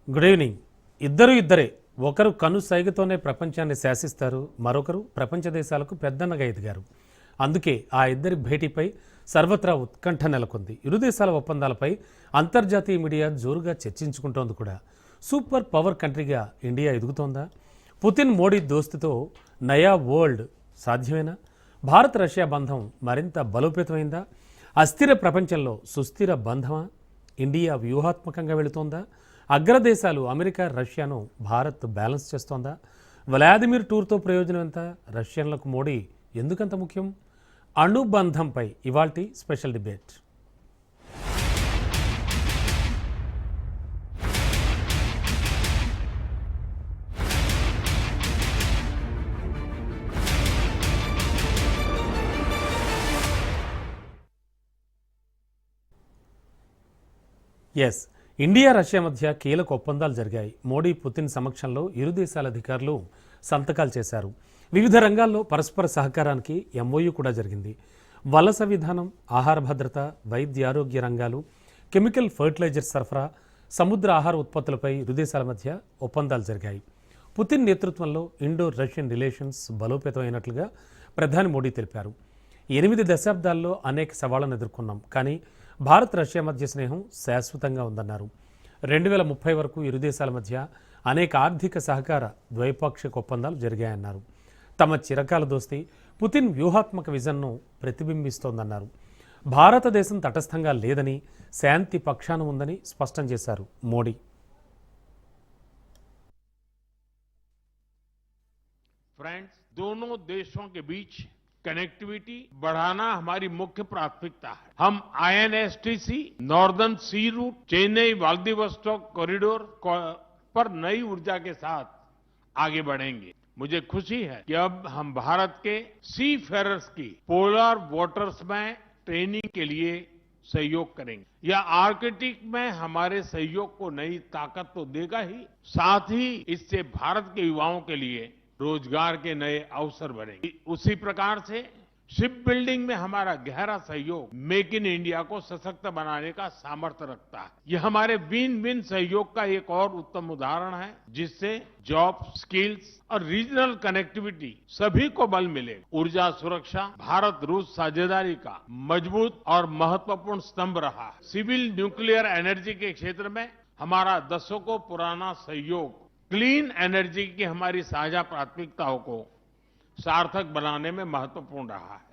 Good evening. ఇద్దరే ఒకరు కను సైగతోనే ప్రపంచాన్ని శాసిస్తారు, మరొకరు ప్రపంచ దేశాలకు పెద్దన్నగా ఎదిగారు. అందుకే ఆ ఇద్దరి భేటీపై సర్వత్రా ఉత్కంఠ నెలకొంది. ఇరు దేశాల ఒప్పందాలపై అంతర్జాతీయ మీడియా జోరుగా చర్చించుకుంటోంది కూడా. సూపర్ పవర్ కంట్రీగా ఇండియా ఎదుగుతోందా? పుతిన్ మోడీ దోస్తితో నయా వరల్డ్ సాధ్యమేనా? భారత్ రష్యా బంధం మరింత బలోపేతమైందా? అస్థిర ప్రపంచంలో సుస్థిర బంధమా? ఇండియా వ్యూహాత్మకంగా వెళుతోందా? అగ్రదేశాలు అమెరికా రష్యాను భారత్ బ్యాలెన్స్ చేస్తోందా? వ్లాదిమిర్ టూర్తో ప్రయోజనం ఎంత? రష్యన్లకు మోడీ ఎందుకంత ముఖ్యం? అణుబంధంపై ఇవాల్టి special debate. Yes, India Russia మధ్య కీలక ఒప్పందాలు జరిగాయి. మోడీ పుతిన్ సమక్షంలో ఇరు దేశాల అధికారులు సంతకాలు చేశారు. వివిధ రంగాల్లో పరస్పర సహకారానికి ఎంఓయూ కూడా జరిగింది. వలస విధానం, ఆహార భద్రత, వైద్య ఆరోగ్య రంగాలు, కెమికల్ ఫర్టిలైజర్ సరఫరా, సముద్ర ఆహార ఉత్పత్తులపై ఇరు దేశాల మధ్య ఒప్పందాలు జరిగాయి. పుతిన్ నేతృత్వంలో ఇండో రష్యన్ రిలేషన్స్ బలోపేతమైనట్లుగా ప్రధాని మోడీ తెలిపారు. 8 దశాబ్దాల్లో అనేక సవాళ్లను ఎదుర్కొన్నాం, కానీ భారత్ రష్యా మధ్య స్నేహం శాశ్వతంగా ఉందన్నారు. 2030 వరకు ఇరు దేశాల మధ్య అనేక ఆర్థిక సహకార ద్వైపాక్షిక ఒప్పందాలు జరిగాయన్నారు. తమ చిరకాల దోస్తీ పుతిన్ వ్యూహాత్మక విజన్ను ప్రతిబింబిస్తోందన్నారు. భారతదేశం తటస్థంగా లేదని, శాంతి పక్షాన ఉందని స్పష్టం చేశారు మోడీ. फ्रेंड्स, दोनों देशों के बीच कनेक्टिविटी बढ़ाना हमारी मुख्य प्राथमिकता है. हम आईएनएसटीसी, नॉर्दर्न सी रूट, चेन्नई व्लादिवोस्टोक कॉरिडोर पर नई ऊर्जा के साथ आगे बढ़ेंगे. मुझे खुशी है कि अब हम भारत के सी फेरर्स की पोलर वाटर्स में ट्रेनिंग के लिए सहयोग करेंगे. यह आर्कटिक में हमारे सहयोग को नई ताकत तो देगा ही, साथ ही इससे भारत के युवाओं के लिए रोजगार के नए अवसर बनेंगे. उसी प्रकार से शिप बिल्डिंग में हमारा गहरा सहयोग मेक इन इंडिया को सशक्त बनाने का सामर्थ्य रखता है. यह हमारे विन विन सहयोग का एक और उत्तम उदाहरण है, जिससे जॉब, स्किल्स और रीजनल कनेक्टिविटी सभी को बल मिलेगा. ऊर्जा सुरक्षा भारत रूस साझेदारी का मजबूत और महत्वपूर्ण स्तंभ रहा है. सिविल न्यूक्लियर एनर्जी के क्षेत्र में हमारा दशकों पुराना सहयोग क्लीन एनर्जी की हमारी साझा प्राथमिकताओं को सार्थक बनाने में महत्वपूर्ण रहा है.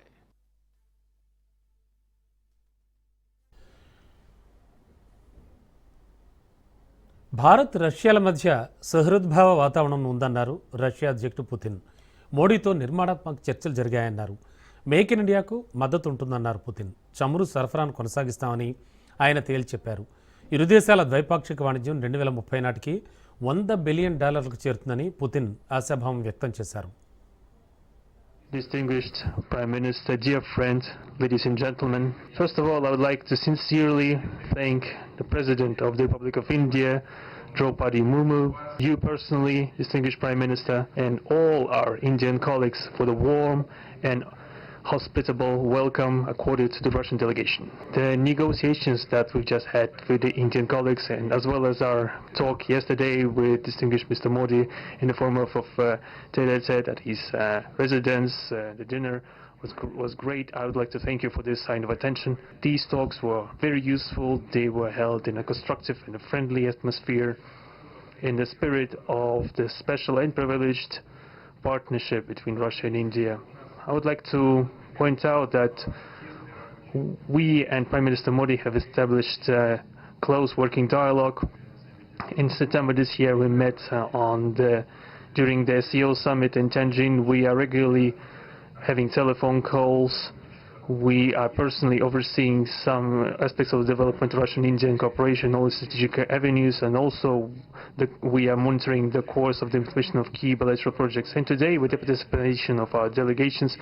భారత్ రష్యాల మధ్య సహృద్భావ వాతావరణం ఉందన్నారు రష్యా అధ్యక్షుడు పుతిన్. మోడీతో నిర్మాణాత్మక చర్చలు జరిగాయన్నారు. మేక్ ఇన్ ఇండియాకు మద్దతు ఉంటుందన్నారు పుతిన్. చమురు సరఫరాను కొనసాగిస్తామని ఆయన తేల్చి చెప్పారు. ఇరు దేశాల ద్వైపాక్షిక వాణిజ్యం 2030 నాటికి $100 బిలియన్ చేరుతుందని పుతిన్ ఆశాభావం వ్యక్తం చేశారు. Distinguished Prime Minister, dear friends, ladies and gentlemen, first of all, I would like to sincerely thank the President of the Republic of India, Draupadi Murmu, you personally, distinguished Prime Minister, and all our Indian colleagues for the warm and hospitable welcome accorded to the Russian delegation. The negotiations that we've just had with the Indian colleagues, and as well as our talk yesterday with distinguished Mr. Modi in the form of tete-a-tete at his residence, the dinner was great. I would like to thank you for this sign of attention. These talks were very useful. They were held in a constructive and a friendly atmosphere in the spirit of the special and privileged partnership between Russia and India. I would like to point out that we and Prime Minister Modi have established close working dialogue. In September this year, we met during the SEO summit in Tianjin. We are regularly having telephone calls. We are personally overseeing some aspects of the development of Russian-Indian cooperation, all the strategic avenues, and also we are monitoring the course of the implementation of key bilateral projects. And today, with the participation of our delegations,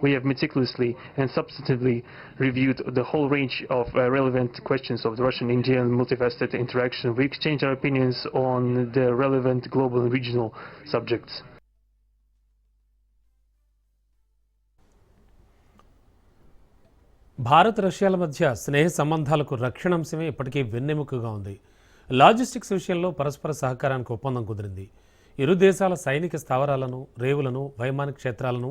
we have meticulously and substantively reviewed the whole range of relevant questions of the Russian-Indian multifaceted interaction. We exchange our opinions on the relevant global and regional subjects. Bharat రష్యాల మధ్య స్నేహ సంబంధాలకు రక్షణాంశమే ఇప్పటికీ వెన్నెముకగా ఉంది. Logistics విషయంలో పరస్పర సహకారానికి ఒప్పందం కుదిరింది. ఇరు దేశాల సైనిక స్థావరాలను, రేవులను, వైమానిక క్షేత్రాలను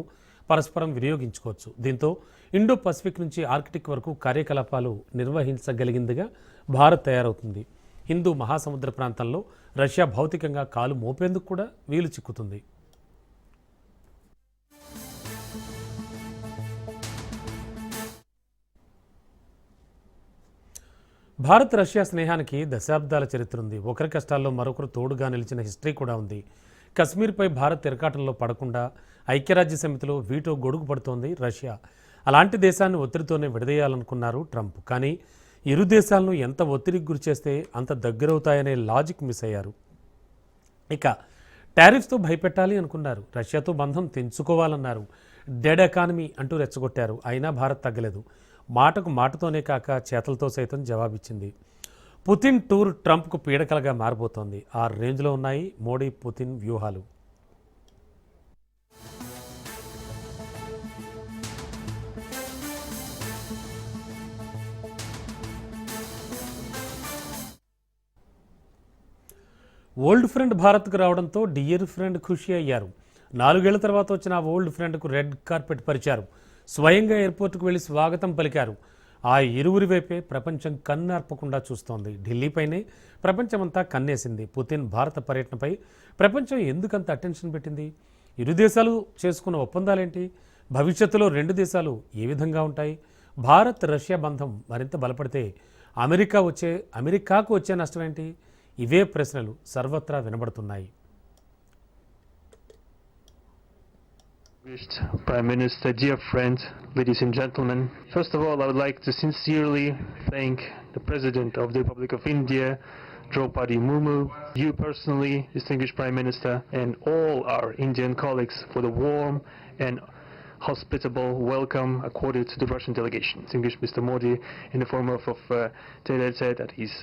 పరస్పరం వినియోగించుకోవచ్చు. దీంతో ఇండో పసిఫిక్ నుంచి ఆర్కిటిక్ వరకు కార్యకలాపాలు నిర్వహించగలిగిందిగా భారత్ తయారవుతుంది. హిందూ మహాసముద్ర ప్రాంతంలో రష్యా భౌతికంగా కాలు మోపేందుకు కూడా వీలు చిక్కుతుంది. భారత్ రష్యా స్నేహానికి దశాబ్దాల చరిత్ర ఉంది. ఒకరి కష్టాల్లో మరొకరు తోడుగా నిలిచిన హిస్టరీ కూడా ఉంది. కశ్మీర్పై భారత్ ఇరకాటంలో పడకుండా ఐక్యరాజ్య సమితిలో వీటో గొడుగు పడుతోంది రష్యా. అలాంటి దేశాన్ని ఒత్తిడితోనే విడదీయాలనుకున్నారు ట్రంప్. కానీ ఇరు దేశాలను ఎంత ఒత్తిడికి గురిచేస్తే అంత దగ్గరవుతాయనే లాజిక్ మిస్ అయ్యారు. ఇక టారిఫ్స్తో భయపెట్టాలి అనుకున్నారు. రష్యాతో బంధం తెంచుకోవాలన్నారు. డెడ్ ఎకానమీ అంటూ రెచ్చగొట్టారు. అయినా భారత్ తగ్గలేదు. మాటకు మాటతోనే కాక చేతలతో సైతం జవాబిచ్చింది. Putin tour ట్రంప్కు పీడకలగా మారబోతోంది. ఆ రేంజ్లో ఉన్నాయి మోడీ పుతిన్ వ్యూహాలు. ఓల్డ్ ఫ్రెండ్ భారత్కు రావడంతో డియర్ ఫ్రెండ్ ఖుషి అయ్యారు. 4 ఏళ్ల తర్వాత వచ్చిన ఆ ఓల్డ్ ఫ్రెండ్కు రెడ్ కార్పెట్ పరిచారు. స్వయంగా ఎయిర్పోర్టుకు వెళ్లి స్వాగతం పలికారు. ఆ ఇరువురి వైపే ప్రపంచం కన్నార్పకుండా చూస్తోంది. ఢిల్లీపైనే ప్రపంచమంతా కన్నేసింది. పుతిన్ భారత పర్యటనపై ప్రపంచం ఎందుకంత అటెన్షన్ పెట్టింది? ఇరు దేశాలు చేసుకున్న ఒప్పందాలేంటి? భవిష్యత్తులో రెండు దేశాలు ఏ విధంగా ఉంటాయి? భారత్ రష్యా బంధం మరింత బలపడితే అమెరికాకు వచ్చే నష్టం ఏంటి? ఇవే ప్రశ్నలు సర్వత్రా వినబడుతున్నాయి. Prime Minister, dear friends, ladies and gentlemen, first of all, I would like to sincerely thank the President of the Republic of India, Draupadi Murmu, you personally, distinguished Prime Minister, and all our Indian colleagues for the warm and hospitable welcome accorded to the Russian delegation. Distinguished Mr. Modi, in the form of said at his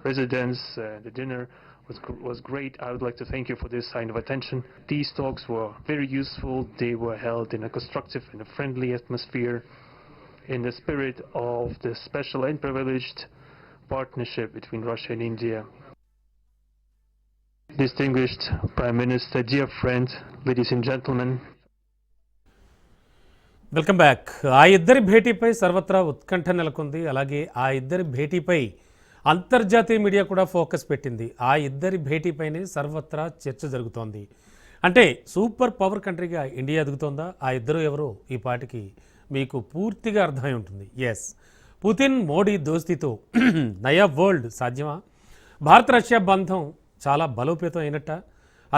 residence, the dinner was great. I would like to thank you for this sign of attention. These talks were very useful. They were held in a constructive and a friendly atmosphere in the spirit of the special and privileged partnership between Russia and India. Distinguished Prime Minister, dear friends, ladies and gentlemen. Welcome back. ఆ ఇద్దరి భేటీపై సర్వత్రా ఉత్కంఠ నెలకొంది. అలాగే ఆ ఇద్దరి భేటీపై అంతర్జాతీయ media కూడా ఫోకస్ పెట్టింది. ఆ ఇద్దరి భేటీపైనే సర్వత్రా చర్చ జరుగుతోంది. అంటే సూపర్ పవర్ కంట్రీగా ఇండియా ఎదుగుతోందా? ఆ ఇద్దరు ఎవరో ఈ పాటికి మీకు పూర్తిగా అర్థమై ఉంటుంది. ఎస్, పుతిన్ మోడీ దోస్తీతో నయా వరల్డ్ సాధ్యమా? భారత రష్యా బంధం చాలా బలోపేతం అయినట్ట?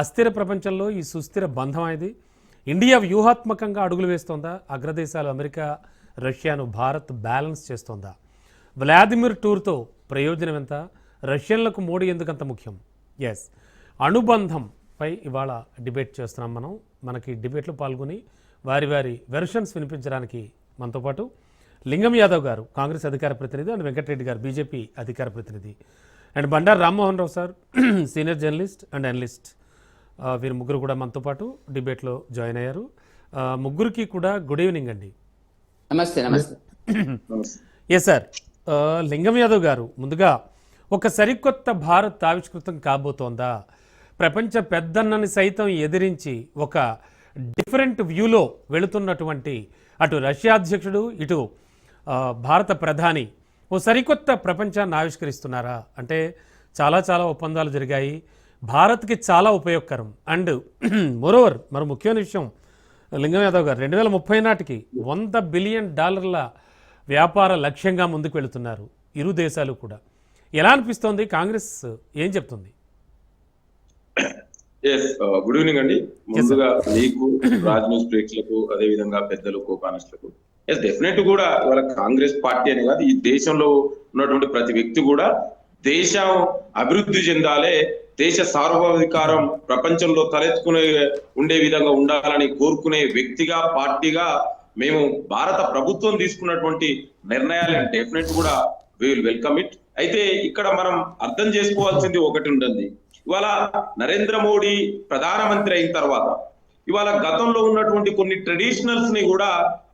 అస్థిర ప్రపంచంలో ఈ సుస్థిర బంధం అనేది ఇండియా వ్యూహాత్మకంగా అడుగులు వేస్తోందా? అగ్రదేశాలు అమెరికా, రష్యాను భారత్ బ్యాలెన్స్ చేస్తోందా? వ్లాదిమిర్ టూర్తో ప్రయోజనం ఎంత? రష్యన్లకు మోడీ ఎందుకంత ముఖ్యం? ఎస్, అణుబంధంపై ఇవాళ డిబేట్ చేస్తున్నాం మనం. మనకి డిబేట్లో పాల్గొని వారి వెర్షన్స్ వినిపించడానికి మనతో పాటు లింగం యాదవ్ గారు, కాంగ్రెస్ అధికార ప్రతినిధి, అండ్ వెంకటరెడ్డి గారు, బీజేపీ అధికార ప్రతినిధి, and Bandaru Rammohan Rao sir, senior journalist and analyst. వీరు ముగ్గురు కూడా మనతో పాటు డిబేట్లో జాయిన్ అయ్యారు. ముగ్గురికి కూడా గుడ్ ఈవినింగ్ అండి. నమస్తే. నమస్తే. ఎస్ సార్, లింగం యాదవ్ గారు, ముందుగా ఒక సరికొత్త భారత్ ఆవిష్కృతం కాబోతోందా? ప్రపంచ పెద్దన్నని సైతం ఎదిరించి ఒక డిఫరెంట్ వ్యూలో వెళుతున్నటువంటి అటు రష్యా అధ్యక్షుడు, ఇటు భారత ప్రధాని ఓ సరికొత్త ప్రపంచాన్ని ఆవిష్కరిస్తున్నారా? అంటే చాలా ఒప్పందాలు జరిగాయి, భారత్కి చాలా ఉపయోగకరం. అండ్ మోరోవర్ మరో ముఖ్యమైన విషయం లింగం యాదవ్ గారు, 2030 నాటికి $100 బిలియన్ వ్యాపార లక్ష్యంగా ముందుకు వెళుతున్నారు ఇరు దేశాలు కూడా. ఎలా అనిపిస్తోంది? కాంగ్రెస్ ఏం చెప్తుంది? గుడ్ ఈవినింగ్ అండి. ముందుగా మీకు, రాజ్ న్యూస్ ప్రేక్షకులకు, అదే విధంగా పెద్దలకు, కానస్టులకు డెఫినెట్ కూడా ఇవాళ కాంగ్రెస్ పార్టీ అనే కాదు, ఈ దేశంలో ఉన్నటువంటి ప్రతి వ్యక్తి కూడా దేశం అభివృద్ధి చెందాలే, దేశ సార్వభౌమాధికారం ప్రపంచంలో తలెత్తుకునే ఉండే విధంగా ఉండాలని కోరుకునే వ్యక్తిగా, పార్టీగా మేము భారత ప్రభుత్వం తీసుకున్నటువంటి నిర్ణయాలను డెఫినెట్ కూడా వి విల్ వెల్కమ్ ఇట్. అయితే ఇక్కడ మనం అర్థం చేసుకోవాల్సింది ఒకటి ఉంటుంది. ఇవాళ నరేంద్ర మోడీ ప్రధానమంత్రి అయిన తర్వాత ఇవాళ గతంలో ఉన్నటువంటి కొన్ని ట్రెడిషనల్స్ ని కూడా,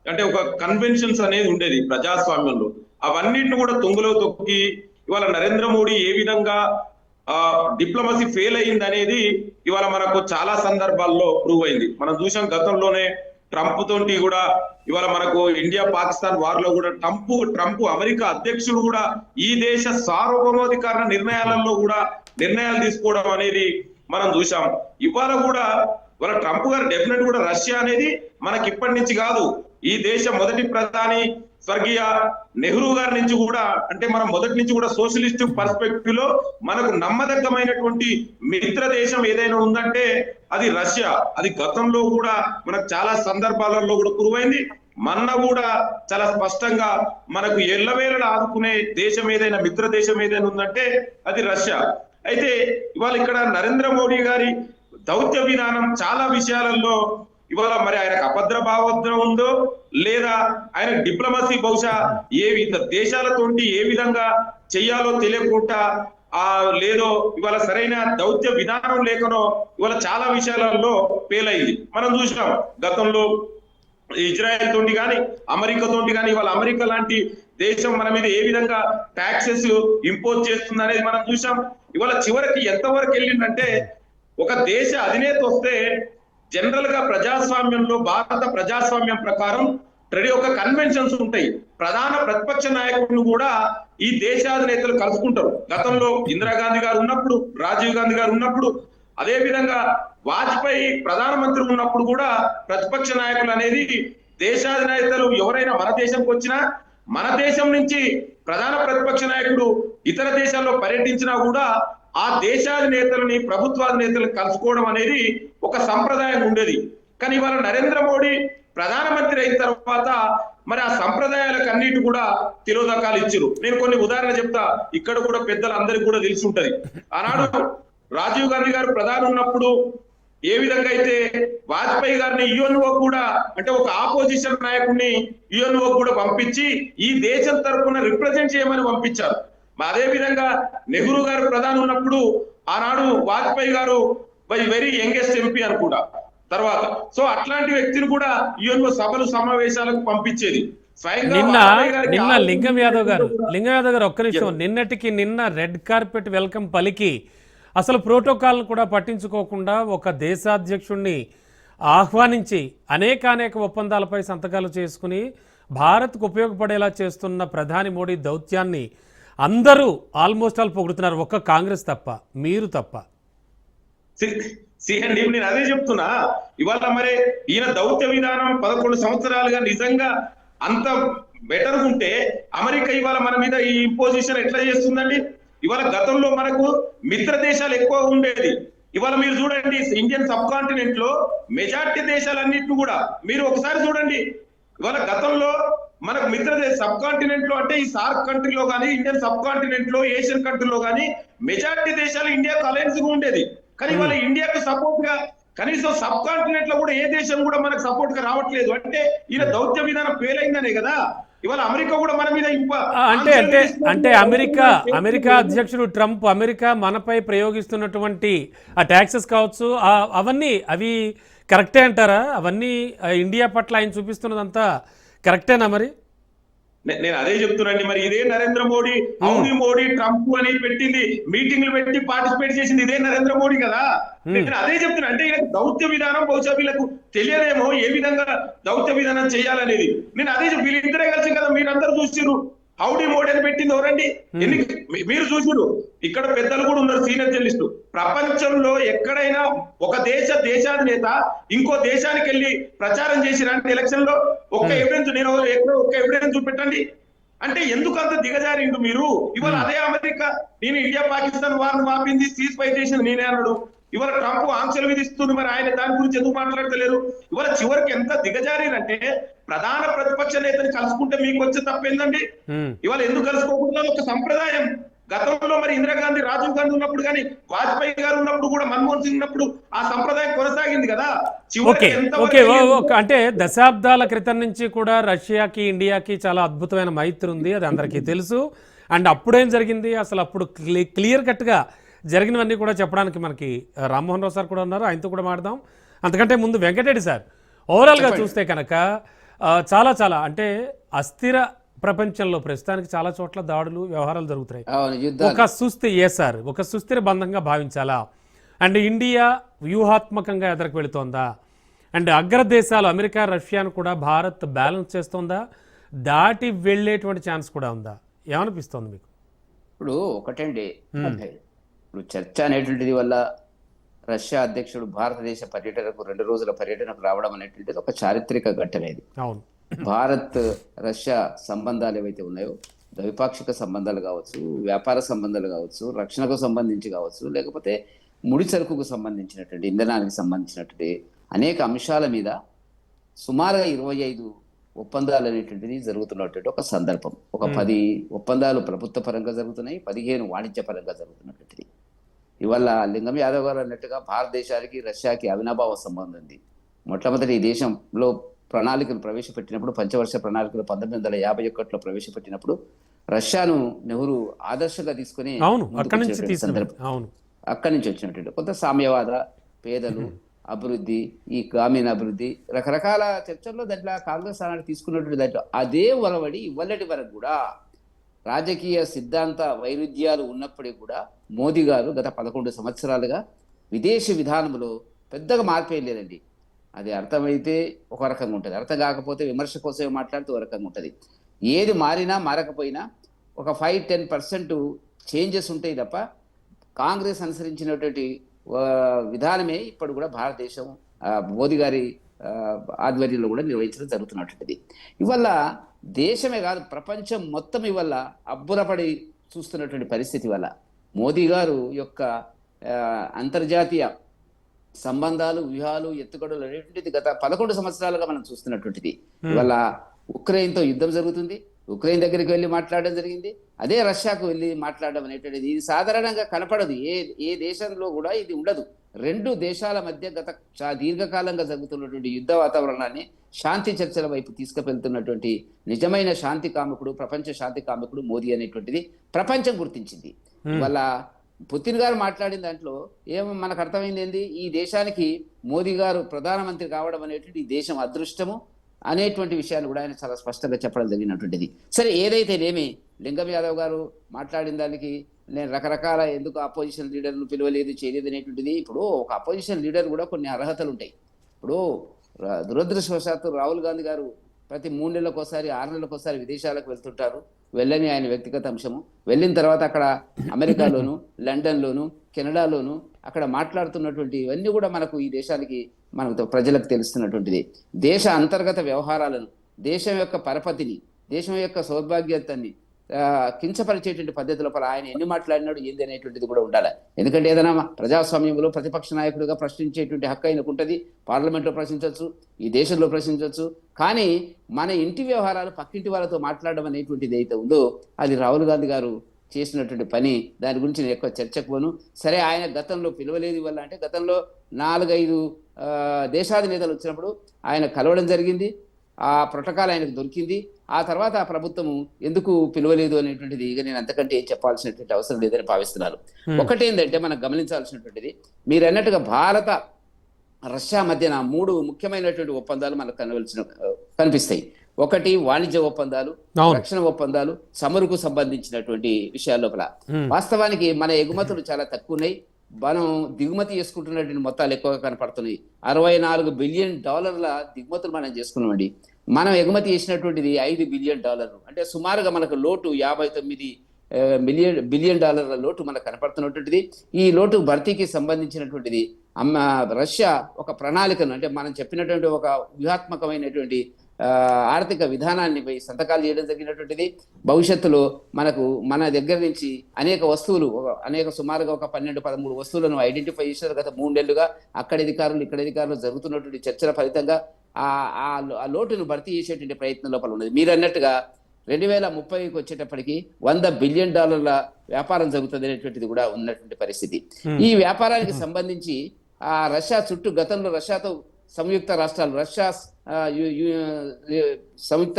అంటే ఒక కన్వెన్షన్స్ అనేది ఉండేది ప్రజాస్వామ్యంలో, అవన్నిటిని కూడా తొంగలో తొక్కి ఇవాళ నరేంద్ర మోడీ ఏ విధంగా డిప్లొమసీ ఫెయిల్ అయింది అనేది ఇవాళ మనకు చాలా సందర్భాల్లో ప్రూవ్ అయింది. మనం చూసాం గతంలోనే ట్రంప్ తోటి కూడా ఇవాళ మనకు ఇండియా పాకిస్తాన్ వార్ లో కూడా ట్రంప్ అమెరికా అధ్యక్షుడు కూడా ఈ దేశ సార్వభౌమాధికార నిర్ణయాలలో కూడా నిర్ణయాలు తీసుకోవడం అనేది మనం చూసాం. ఇవాళ కూడా ఇవాళ ట్రంప్ గారు డెఫినెట్ కూడా రష్యా అనేది మనకి ఇప్పటి నుంచి కాదు, ఈ దేశ మొదటి ప్రధాని స్వర్గీయ నెహ్రూ గారి నుంచి కూడా, అంటే మనం మొదటి నుంచి కూడా సోషలిస్ట్ పర్స్పెక్టివ్ లో మనకు నమ్మదగ్గమైనటువంటి మిత్ర దేశం ఏదైనా ఉందంటే అది రష్యా. అది గతంలో కూడా మనకు చాలా సందర్భాలలో కూడా కురువైంది. మొన్న కూడా చాలా స్పష్టంగా మనకు ఎల్లవేళలా ఆదుకునే దేశం ఏదైనా మిత్ర దేశం ఏదైనా ఉందంటే అది రష్యా. అయితే ఇవాళ ఇక్కడ నరేంద్ర మోడీ గారి దౌత్య విధానం చాలా విషయాలలో ఇవాళ మరి ఆయనకు అభద్ర భావోద్రం ఉందో లేదా ఆయన డిప్లొమసీ బహుశా దేశాలతోటి ఏ విధంగా చెయ్యాలో తెలియకుండా లేదో ఇవాళ సరైన దౌత్య విధానం లేకనో ఇవాళ చాలా విషయాలలో ఫెయిల్ అయింది. మనం చూసినాం గతంలో ఇజ్రాయెల్ తోటి కానీ అమెరికా తోటి కానీ ఇవాళ అమెరికా లాంటి దేశం మన మీద ఏ విధంగా ట్యాక్సెస్ ఇంపోజ్ చేస్తుంది అనేది మనం చూసాం. ఇవాళ చివరికి ఎంతవరకు వెళ్ళిందంటే ఒక దేశ అధినేత వస్తే జనరల్ గా ప్రజాస్వామ్యంలో భారత ప్రజాస్వామ్యం ప్రకారం ఒక కన్వెన్షన్స్ ఉంటాయి. ప్రధాన ప్రతిపక్ష నాయకులను కూడా ఈ దేశాధినేతలు కలుసుకుంటారు. గతంలో ఇందిరాగాంధీ గారు ఉన్నప్పుడు, రాజీవ్ గాంధీ గారు ఉన్నప్పుడు, అదే విధంగా వాజ్పేయి ప్రధానమంత్రి ఉన్నప్పుడు కూడా ప్రతిపక్ష నాయకులు అనేది దేశాధినేతలు ఎవరైనా మన దేశంకి వచ్చినా, మన దేశం నుంచి ప్రధాన ప్రతిపక్ష నాయకుడు ఇతర దేశాల్లో పర్యటించినా కూడా ఆ దేశాధినేతలని ప్రభుత్వాధినేతలను కలుసుకోవడం అనేది ఒక సంప్రదాయం ఉండేది. కానీ ఇవాళ నరేంద్ర మోడీ ప్రధానమంత్రి అయిన తర్వాత మరి ఆ సంప్రదాయాలకు అన్నిటి కూడా తిరోధకాలు ఇచ్చారు. నేను కొన్ని ఉదాహరణ చెప్తా, ఇక్కడ కూడా పెద్దలందరికీ కూడా తెలిసి ఉంటది. ఆనాడు రాజీవ్ గాంధీ గారు ప్రధాని ఉన్నప్పుడు ఏ విధంగా అయితే వాజ్పేయి గారిని యుఎన్ఓ కూడా, అంటే ఒక ఆపోజిషన్ నాయకుడిని యుఎన్ఓ కూడా పంపించి ఈ దేశం తరఫున రిప్రజెంట్ చేయమని పంపించారు. అదే విధంగా నెహ్రూ గారు ప్రధాని ఉన్నప్పుడు ఆనాడు వాజ్పేయి గారు వెరీ యంగెస్ట్ ఎంపీ అని కూడా తర్వాత. సో అట్లాంటి వ్యక్తిని కూడా యుఎన్ఓ సభలు సమావేశాలకు పంపించేది. నిన్న లింగం యాదవ్ గారు ఒక్క నిమిషం, నిన్న రెడ్ కార్పెట్ వెల్కమ్ పలికి అసలు ప్రోటోకాల్ కూడా పట్టించుకోకుండా ఒక దేశాధ్యక్షుడిని ఆహ్వానించి అనేక ఒప్పందాలపై సంతకాలు చేసుకుని భారత్కు ఉపయోగపడేలా చేస్తున్న ప్రధాని మోడీ దౌత్యాన్ని అందరూ ఆల్మోస్ట్ ఆల్ పొగుడుతున్నారు, ఒక్క కాంగ్రెస్ తప్ప, మీరు తప్ప. నేను అదే చెప్తున్నా. ఇవాళ మరి ఈయన దౌత్య విధానం 11 సంవత్సరాలుగా నిజంగా అంత బెటర్ ఉంటే అమెరికా ఇవాళ మన మీద ఈ ఇంపోజిషన్ ఎట్లా చేస్తుందండి? ఇవాళ గతంలో మనకు మిత్ర దేశాలు ఎక్కువ ఉండేది. ఇవాళ మీరు చూడండి ఇండియన్ సబ్ కాంటినెంట్ లో మెజార్టీ దేశాలన్నింటినీ కూడా మీరు ఒకసారి చూడండి. ఇవాళ గతంలో మనకు మిత్ర సబ్ కాంటినెంట్ లో అంటే ఈ సార్క్ కంట్రీలో కానీ ఇండియన్ సబ్ కాంటినెంట్ లో ఏషియన్ కంట్రీలో కానీ మెజార్టీ దేశాలు ఇండియాకు అలయన్స్ గా ఉండేది. కానీ ఇవాళ ఇండియాకు సపోర్ట్ గా కనీసం సబ్ కాంటినెంట్ లో కూడా ఏ దేశం కూడా మనకు సపోర్ట్ గా రావట్లేదు. అంటే ఈయన దౌత్య విధానం ఫెయిల్ అయిందనే కదా ఇవాళ అమెరికా కూడా మన మీద అంటే అమెరికా అధ్యక్షుడు ట్రంప్ అమెరికా మనపై ప్రయోగిస్తున్నటువంటి ఆ ట్యాక్సెస్ కావచ్చు అవి కరెక్టే అంటారా? అవన్నీ ఇండియా పట్ల ఆయన చూపిస్తున్నదంతా కరెక్టేనా? మరి నేను అదే చెప్తున్నాండి. మరి ఇదే నరేంద్ర మోడీ హౌడీ మోడీ ట్రంప్ అని పెట్టింది, మీటింగ్లు పెట్టి పార్టిసిపేట్ చేసింది ఇదే నరేంద్ర మోడీ కదా. నేను అదే చెప్తున్నా. అంటే వీళ్ళకి దౌత్య విధానం బహుశా వీళ్ళకు తెలియదేమో ఏ విధంగా దౌత్య విధానం చేయాలనేది. నేను అదే వీళ్ళిద్దరే కలిసి కదా మీరందరూ చూసిరు హౌడీ మోడీ అని పెట్టింది ఎవరండి? మీరు చూసిరు. ఇక్కడ పెద్దలు కూడా ఉన్నారు, సీనియర్ జర్నలిస్టు. ప్రపంచంలో ఎక్కడైనా ఒక దేశాధినేత ఇంకో దేశానికి వెళ్ళి ప్రచారం చేసిరంటే ఎలక్షన్ లో ఒక్క ఎవిడెన్స్ ఒక్క ఎవిడెన్స్ చూపెట్టండి. అంటే ఎందుకు అంత దిగజారిండు మీరు? ఇవాళ అదే అమెరికా నేను ఇండియా పాకిస్తాన్ వారిని వాపింది, సీజ్ ఫైర్ చేసింది నేనే అన్నాడు. ఇవాళ ట్రంప్ ఆంక్షలు విధిస్తుంది, మరి ఆయన దాని గురించి ఎందుకు మాట్లాడతలేరు? ఇవాళ చివరికి ఎంత దిగజారినంటే ప్రధాన ప్రతిపక్ష నేతని కలుసుకుంటే మీకు వచ్చే తప్పేందండి? ఇవాళ ఎందుకు కలుసుకోకుండా ఒక సంప్రదాయం గతంలో మరి ఇందిరాగాంధీ రాజీవ్ గాంధీ ఉన్నప్పుడు కానీ వాజ్పేయి గారు ఉన్నప్పుడు కూడా మన్మోహన్ సింగ్ ఉన్నప్పుడు ఆ సంప్రదాయం కొనసాగింది కదా. అంటే దశాబ్దాల క్రితం నుంచి కూడా రష్యాకి ఇండియాకి చాలా అద్భుతమైన మైత్రి ఉంది, అది అందరికీ తెలుసు. అండ్ అప్పుడేం జరిగింది అసలు అప్పుడు క్లియర్ కట్గా జరిగినవన్నీ కూడా చెప్పడానికి మనకి రామ్మోహన్ రావు సార్ కూడా ఉన్నారు, ఆయనతో కూడా మాట్లాడదాం. అంతకంటే ముందు వెంకటరెడ్డి సార్, ఓవరాల్గా చూస్తే కనుక చాలా అంటే అస్థిర ప్రపంచంలో ప్రస్తుతానికి చాలా చోట్ల దాడులు వ్యవహారాలు జరుగుతున్నాయి. అవును, యుద్ధాలు. ఒక సార్ ఒక సుస్థిర బంధంగా భావించాలా? అండ్ ఇండియా వ్యూహాత్మకంగా ఎదరకు వెళుతోందా? అండ్ అగ్రదేశాలు అమెరికా రష్యాను కూడా భారత్ బ్యాలెన్స్ చేస్తోందా? దాటి వెళ్ళేటువంటి ఛాన్స్ కూడా ఉందా? ఏమనిపిస్తోంది మీకు? ఇప్పుడు ఒకటండి, ఇప్పుడు చర్చ అనేటువంటిది వల్ల రష్యా అధ్యక్షుడు భారతదేశ పర్యటనకు 2 రోజుల పర్యటనకు రావడం అనేటువంటిది ఒక చారిత్రక ఘట్టన ఇది. అవును. భారత్ రష్యా సంబంధాలు ఏవైతే ఉన్నాయో, ద్వైపాక్షిక సంబంధాలు కావచ్చు, వ్యాపార సంబంధాలు కావచ్చు, రక్షణకు సంబంధించి కావచ్చు, లేకపోతే ముడి సరుకుకు సంబంధించినటువంటి ఇంధనానికి సంబంధించినటువంటి అనేక అంశాల మీద సుమారుగా 25 ఒప్పందాలు అనేటువంటిది జరుగుతున్నటువంటి ఒక సందర్భం. ఒక 10 ఒప్పందాలు ప్రభుత్వ పరంగా జరుగుతున్నాయి, 15 వాణిజ్య పరంగా జరుగుతున్నటువంటిది. ఇవాళ లింగం యాదవ్ గారు అన్నట్టుగా భారతదేశానికి రష్యాకి అవినాభావ సంబంధం ఉంది. మొట్టమొదటి ఈ దేశంలో ప్రణాళికలు ప్రవేశపెట్టినప్పుడు, పంచవర్ష ప్రణాళికలు 1951లో ప్రవేశపెట్టినప్పుడు రష్యాను నెహ్రూ ఆదర్శంగా తీసుకుని అక్కడి నుంచి వచ్చినటువంటి కొంత సామ్యవాద, పేదలు, అభివృద్ధి, ఈ గ్రామీణ అభివృద్ధి, రకరకాల చర్చల్లో దాంట్లో కాంగ్రెస్ స్థానాన్ని తీసుకున్నటువంటి దాంట్లో అదే ఒరవడి ఇవ్వలటి వరకు కూడా రాజకీయ సిద్ధాంత వైరుధ్యాలు ఉన్నప్పటికీ కూడా మోదీ గారు గత 11 సంవత్సరాలుగా విదేశీ విధానంలో పెద్దగా మార్పేం లేదండి. అది అర్థమైతే ఒక రకంగా ఉంటుంది, అర్థం కాకపోతే విమర్శ కోసమే మాట్లాడుతూ ఒక రకంగా ఉంటుంది. ఏది మారినా మారకపోయినా ఒక 5-10% చేంజెస్ ఉంటాయి తప్ప కాంగ్రెస్ అనుసరించినటువంటి విధానమే ఇప్పుడు కూడా భారతదేశం మోదీ గారి ఆధ్వర్యంలో కూడా నిర్వహించడం జరుగుతున్నటువంటిది. ఇవల్ల దేశమే కాదు ప్రపంచం మొత్తం ఇవల్ల అబ్బురపడి చూస్తున్నటువంటి పరిస్థితి వల్ల మోదీ గారు యొక్క అంతర్జాతీయ సంబంధాలు, వ్యూహాలు, ఎత్తుగడలు అనేటువంటిది గత 11 సంవత్సరాలుగా మనం చూస్తున్నటువంటిది. ఇవాళ ఉక్రెయిన్తో యుద్ధం జరుగుతుంది, ఉక్రెయిన్ దగ్గరికి వెళ్ళి మాట్లాడడం జరిగింది, అదే రష్యాకు వెళ్ళి మాట్లాడడం అనేటువంటిది ఇది సాధారణంగా కనపడదు. ఏ దేశంలో కూడా ఇది ఉండదు. 2 దేశాల మధ్య గత దీర్ఘకాలంగా జరుగుతున్నటువంటి యుద్ధ వాతావరణాన్ని శాంతి చర్చల వైపు తీసుకువెళ్తున్నటువంటి నిజమైన శాంతి కాముకుడు, ప్రపంచ శాంతి కాముకుడు మోదీ అనేటువంటిది ప్రపంచం గుర్తించింది. వాళ్ళ పుతిన్ గారు మాట్లాడిన దాంట్లో మనకు అర్థమైంది ఏంది, ఈ దేశానికి మోదీ గారు ప్రధానమంత్రి కావడం అనేటువంటి ఈ దేశం అదృష్టము అనేటువంటి విషయాన్ని కూడా ఆయన చాలా స్పష్టంగా చెప్పడం జరిగినటువంటిది. సరే, ఏదైతేనేమి లింగం యాదవ్ గారు మాట్లాడిన దానికి నేను రకరకాల ఎందుకు అపోజిషన్ లీడర్ను పిలవలేదు, చేయలేదు అనేటువంటిది. ఇప్పుడు ఒక అపోజిషన్ లీడర్ కూడా కొన్ని అర్హతలు ఉంటాయి. ఇప్పుడు దురదృష్టవశాత్తు రాహుల్ గాంధీ గారు ప్రతి 3 నెలలకోసారి 6 నెలలకోసారి విదేశాలకు వెళ్తుంటారు. వెళ్ళని ఆయన వ్యక్తిగత అంశము. వెళ్ళిన తర్వాత అక్కడ అమెరికాలోను, లండన్లోను, కెనడాలోను అక్కడ మాట్లాడుతున్నటువంటి ఇవన్నీ కూడా మనకు ఈ దేశానికి మనకు ప్రజలకు తెలుస్తున్నటువంటిది. దేశ అంతర్గత వ్యవహారాలను, దేశం యొక్క పరపతిని, దేశం యొక్క సౌభాగ్యతని కించపరిచేటువంటి పద్ధతి లోపల ఆయన ఎన్ని మాట్లాడినాడు ఏంది అనేటువంటిది కూడా ఉండాలి. ఎందుకంటే ఏదైనా ప్రజాస్వామ్యంలో ప్రతిపక్ష నాయకుడిగా ప్రశ్నించేటువంటి హక్కు ఆయనకు ఉంటుంది. పార్లమెంట్లో ప్రశ్నించవచ్చు, ఈ దేశంలో ప్రశ్నించవచ్చు. కానీ మన ఇంటి వ్యవహారాలు పక్కింటి వాళ్ళతో మాట్లాడడం అనేటువంటిది అయితే ఉందో అది రాహుల్ గాంధీ గారు చేసినటువంటి పని. దాని గురించి నేను ఎక్కువ చర్చకు పోను. సరే, ఆయన గతంలో పిలవలేదు వల్ల అంటే గతంలో 4-5 దేశాధినేతలు వచ్చినప్పుడు ఆయన కలవడం జరిగింది. ఆ ప్రోటోకాల్ ఆయనకు దొరికింది. ఆ తర్వాత ఆ ప్రభుత్వము ఎందుకు పిలవలేదు అనేటువంటిది ఇక నేను అంతకంటే ఏం చెప్పాల్సినటువంటి అవసరం లేదని భావిస్తున్నాను. ఒకటేంటంటే మనం గమనించాల్సినటువంటిది, మీరు అన్నట్టుగా భారత రష్యా మధ్యన 3 ముఖ్యమైనటువంటి ఒప్పందాలు మనకు కనిపిస్తాయి. ఒకటి వాణిజ్య ఒప్పందాలు, రక్షణ ఒప్పందాలు, చమురుకు సంబంధించినటువంటి విషయాల లోపల. వాస్తవానికి మన ఎగుమతులు చాలా తక్కువ ఉన్నాయి, మనం దిగుమతి చేసుకుంటున్నటువంటి మొత్తాలు ఎక్కువగా కనపడుతున్నాయి. $64 బిలియన్ దిగుమతులు మనం చేసుకున్నామండి. మనం ఎగుమతి చేసినటువంటిది $5 బిలియన్. అంటే సుమారుగా మనకు లోటు $59 బిలియన్ లోటు మనకు కనపడుతున్నటువంటిది. ఈ లోటు భర్తీకి సంబంధించినటువంటిది రష్యా ఒక ప్రణాళికను, అంటే మనం చెప్పినటువంటి ఒక వ్యూహాత్మకమైనటువంటి ఆర్థిక విధానాన్ని సంతకాలు చేయడం జరిగినటువంటిది. భవిష్యత్తులో మన దగ్గర నుంచి అనేక వస్తువులు, సుమారుగా ఒక 12-13 వస్తువులను ఐడెంటిఫై చేశారు గత 3 నెలలుగా. అక్కడి అధికారులు ఇక్కడ అధికారులు జరుగుతున్నటువంటి చర్చల ఫలితంగా ఆ లోటును భర్తీ చేసేటువంటి ప్రయత్నం లోపల ఉన్నది. మీరు అన్నట్టుగా 2030కి వచ్చేటప్పటికి $100 బిలియన్ వ్యాపారం జరుగుతుంది అనేటువంటిది కూడా ఉన్నటువంటి పరిస్థితి. ఈ వ్యాపారానికి సంబంధించి ఆ రష్యా చుట్టూ గతంలో రష్యాతో సంయుక్త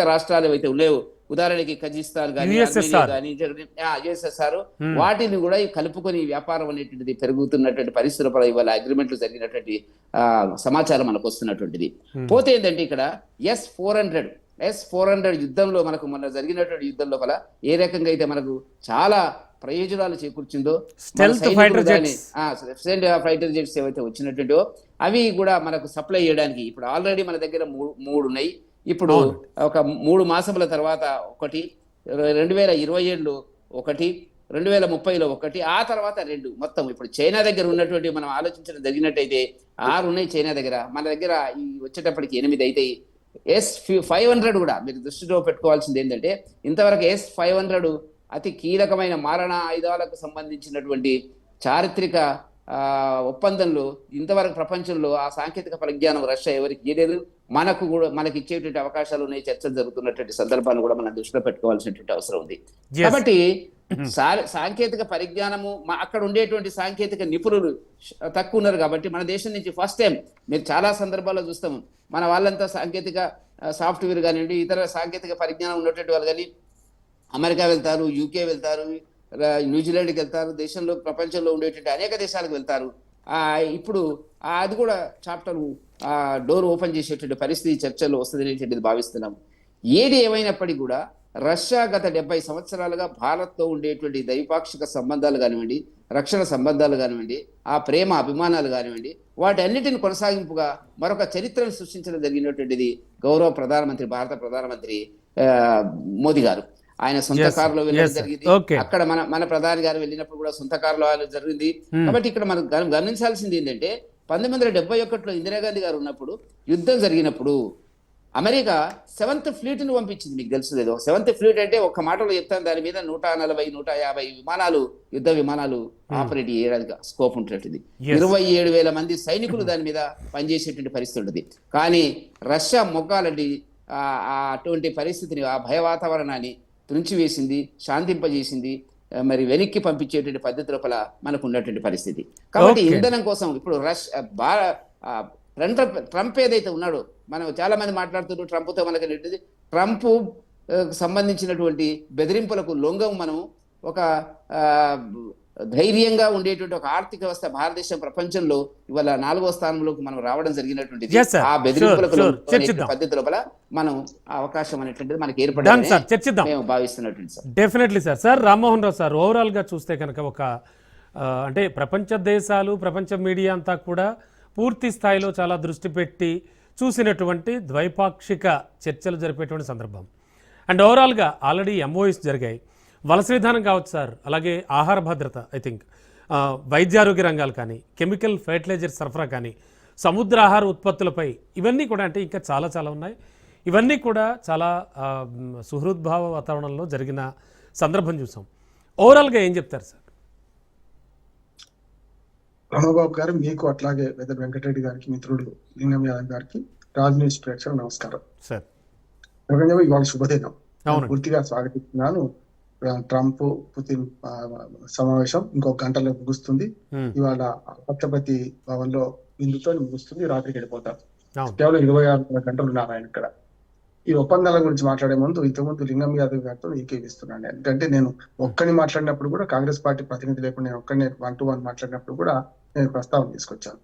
రాష్ట్రాలు ఏవైతే ఉన్నాయో, ఉదాహరణకి కజకిస్తాన్ కానీ యుఎస్ఎస్ఆర్, వాటిని కూడా కలుపుకొని వ్యాపారం అనేటువంటిది పెరుగుతున్నటువంటి పరిస్థితుల ఇవాళ అగ్రిమెంట్లు జరిగినటువంటి సమాచారం మనకు వస్తున్నటువంటిది. పోతే ఏంటంటే ఇక్కడ S-400 S-400 యుద్ధంలో మనకు మొన్న జరిగినటువంటి యుద్ధం లోపల ఏ రకంగా అయితే మనకు చాలా ప్రయోజనాలు చేకూర్చిందో, Stealth fighter jets. Fighter jets ఏవైతే వచ్చినటువంటివో అవి కూడా మనకు సప్లై చేయడానికి ఇప్పుడు ఆల్రెడీ మన దగ్గర మూడు ఉన్నాయి. ఇప్పుడు ఒక 3 మాసముల తర్వాత ఒకటి, 2027లో ఒకటి, 2030లో ఒకటి, ఆ తర్వాత 2 మొత్తం ఇప్పుడు చైనా దగ్గర ఉన్నటువంటి మనం ఆలోచించడం జరిగినట్టయితే 6 ఉన్నాయి చైనా దగ్గర. మన దగ్గర ఈ వచ్చేటప్పటికి 8 అవుతాయి. S-500 కూడా మీరు దృష్టిలో పెట్టుకోవాల్సింది ఏంటంటే ఇంతవరకు S-500 అతి కీలకమైన మారణ ఆయుధాలకు సంబంధించినటువంటి చారిత్రక ఒప్పందంలో ఇంతవరకు ప్రపంచంలో ఆ సాంకేతిక పరిజ్ఞానం రష్యా ఎవరికి ఇవ్వలేదు. మనకి ఇచ్చేటువంటి అవకాశాలు ఉన్నాయి. చర్చలు జరుగుతున్నటువంటి సందర్భాన్ని కూడా మనం దృష్టిలో పెట్టుకోవాల్సినటువంటి అవసరం ఉంది. కాబట్టి సాంకేతిక పరిజ్ఞానము అక్కడ ఉండేటువంటి సాంకేతిక నిపుణులు తక్కువ ఉన్నారు. కాబట్టి మన దేశం నుంచి ఫస్ట్ టైం మీరు చాలా సందర్భాల్లో చూస్తాము మన వాళ్ళంతా సాంకేతిక సాఫ్ట్వేర్ కానివ్వండి, ఇతర సాంకేతిక పరిజ్ఞానం ఉన్నటువంటి వాళ్ళు కానీ అమెరికా వెళ్తారు, యూకే వెళ్తారు, న్యూజిలాండ్కి వెళ్తారు, దేశంలో ప్రపంచంలో ఉండేటువంటి అనేక దేశాలకు వెళ్తారు. ఇప్పుడు అది కూడా చాప్టర్ డోర్ ఓపెన్ చేసేటువంటి పరిస్థితి చర్చల్లో వస్తుంది అనేటువంటిది భావిస్తున్నాము. ఏది ఏమైనప్పటికీ కూడా రష్యా గత 70 సంవత్సరాలుగా భారత్తో ఉండేటువంటి ద్వైపాక్షిక సంబంధాలు కానివ్వండి, రక్షణ సంబంధాలు కానివ్వండి, ఆ ప్రేమ అభిమానాలు కానివ్వండి, వాటన్నిటిని కొనసాగింపుగా మరొక చరిత్రను సృష్టించడం జరిగినటువంటిది గౌరవ ప్రధానమంత్రి, భారత ప్రధానమంత్రి మోదీ గారు. ఆయన సొంత కారులో వెళ్ళడం జరిగింది. అక్కడ మన ప్రధాని గారు వెళ్ళినప్పుడు కూడా సొంత కారులో జరిగింది. కాబట్టి ఇక్కడ మనం గమనించాల్సింది ఏంటంటే 1971లో ఇందిరాగాంధీ గారు ఉన్నప్పుడు యుద్ధం జరిగినప్పుడు అమెరికా 7th ఫ్లీట్ను పంపించింది. మీకు తెలుసు లేదో 7th ఫ్లీట్ అంటే ఒక్క మాటలో చెప్తాను, దాని మీద 140-150 విమానాలు, యుద్ధ విమానాలు ఆపరేట్ చేయడానికి స్కోప్ ఉంటుంటుంది. 27,000 మంది సైనికులు దాని మీద పనిచేసేటువంటి పరిస్థితి ఉంటుంది. కానీ రష్యా మొగ్గాలండి అటువంటి పరిస్థితిని, ఆ భయ వాతావరణాన్ని తుంచివేసింది, శాంతింపజేసింది, మరి వెనక్కి పంపించేటువంటి పద్ధతి లోపల మనకు ఉన్నటువంటి పరిస్థితి. కాబట్టి ఇంధనం కోసం ఇప్పుడు ట్రంప్ ఏదైతే ఉన్నాడో, మనం చాలా మంది మాట్లాడుతున్నారు ట్రంప్తో మనకి నెట్టింది, ట్రంప్ సంబంధించినటువంటి బెదిరింపులకు లొంగం మనం ఒక ధైర్యంగా ఉండేటువంటి ఒక ఆర్థిక వ్యవస్థ భారతదేశం ప్రపంచంలో ఇవాళ 4వ స్థానంలోకి మనం రావడం జరిగినటువంటిది. ఆ బెదిరింపులకు పద్ధతి లోపల మనం అవకాశం అనేటువంటిది మనకి ఏర్పడింది మేము భావిస్తున్నటువంటి sir. Definitely sir Rammohan Rao sir, overall గా చూస్తే కనుక ఒక అంటే ప్రపంచ దేశాలు, ప్రపంచ మీడియా అంతా కూడా పూర్తి స్థాయిలో చాలా దృష్టి పెట్టి చూసినటువంటి ద్వైపాక్షిక చర్చలు జరిపేటువంటి సందర్భం. అండ్ ఓవరాల్గా ఆల్రెడీ MOUs జరిగాయి. వలస విధానం కావచ్చు సార్, అలాగే ఆహార భద్రత, ఐ థింక్ వైద్యారోగ్య రంగాలు కానీ, కెమికల్ ఫెర్టిలైజర్ సరఫరా కానీ, సముద్ర ఆహార ఉత్పత్తులపై ఇవన్నీ కూడా అంటే ఇంకా చాలా చాలా ఉన్నాయి. ఇవన్నీ కూడా చాలా సుహృద్భావ వాతావరణంలో జరిగిన సందర్భం చూసాం. ఓవరాల్గా ఏం చెప్తారు సార్? రామబాబు గారు, మీకు అట్లాగే వెదర్ వెంకటరెడ్డి గారికి, మిత్రుడు లింగం యాదవ్ గారికి, రాజ్ న్యూస్ ప్రేక్షకులకు నమస్కారం సార్. ఇవాళ శుభదినం, పూర్తిగా స్వాగతిస్తున్నాను. ట్రంప్ పుతిన్ సమావేశం ఇంకొక గంటలో ముగుస్తుంది. ఇవాళ రాష్ట్రపతి భవన్ లో ఇందుతో ముగుస్తుంది, రాత్రికి వెళ్ళిపోతారు. కేవలం 26 గంటలు ఉన్నారు ఆయన ఇక్కడ. ఈ ఒప్పందాల గురించి మాట్లాడే ముందు ఇంతకుముందు లింగం యాదవ్ గారితో ఏకీవిస్తున్నాను. ఎందుకంటే నేను ఒక్కని మాట్లాడినప్పుడు కూడా, కాంగ్రెస్ పార్టీ ప్రతినిధి లేకుండా నేను ఒక్కడిని 1-to-1 మాట్లాడినప్పుడు కూడా నేను ప్రస్తావన తీసుకొచ్చాను.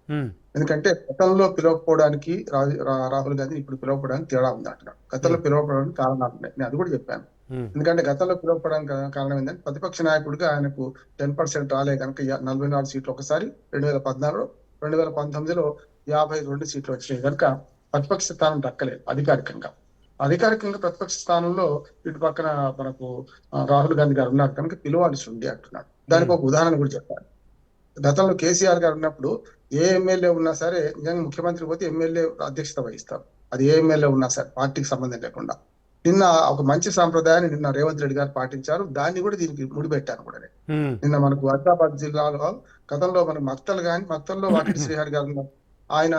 ఎందుకంటే గతంలో పిలవకపోవడానికి రాహుల్ గాంధీ ఇప్పుడు పిలవకపోవడానికి తేడా ఉంది అంటున్నాడు. గతంలో పిలవకపోవడానికి కారణాలు ఉన్నాయి, నేను అది కూడా చెప్పాను. ఎందుకంటే గతంలో పిలవకపోవడానికి కారణం ఏంటంటే ప్రతిపక్ష నాయకుడిగా ఆయనకు 10% రాలే కనుక 44 సీట్లు ఒకసారి 2014, 2019లో 52 సీట్లు వచ్చినాయి కనుక ప్రతిపక్ష స్థానం దక్కలేదు అధికారికంగా ప్రతిపక్ష స్థానంలో ఇటు పక్కన మనకు రాహుల్ గాంధీ గారు ఉన్నారు కనుక పిలవాల్సి ఉంది అంటున్నాడు. దానికి ఒక ఉదాహరణ కూడా చెప్పాను. గతంలో కేసీఆర్ గారు ఉన్నప్పుడు ఏ ఎమ్మెల్యే ఉన్నా సరే, నిజంగా ముఖ్యమంత్రి పోతే ఎమ్మెల్యే అధ్యక్షత వహిస్తారు, అది ఏ ఎమ్మెల్యే ఉన్నా సరే, పార్టీకి సంబంధం లేకుండా. నిన్న ఒక మంచి సాంప్రదాయాన్ని నిన్న రేవంత్ రెడ్డి గారు పాటించారు. దాన్ని కూడా దీనికి ముడిపెట్టాను కూడా. నిన్న మనకు ఆదిలాబాద్ జిల్లాలో గతంలో మనకు మక్తల్లో వాకిటి శ్రీహరి గారు ఆయన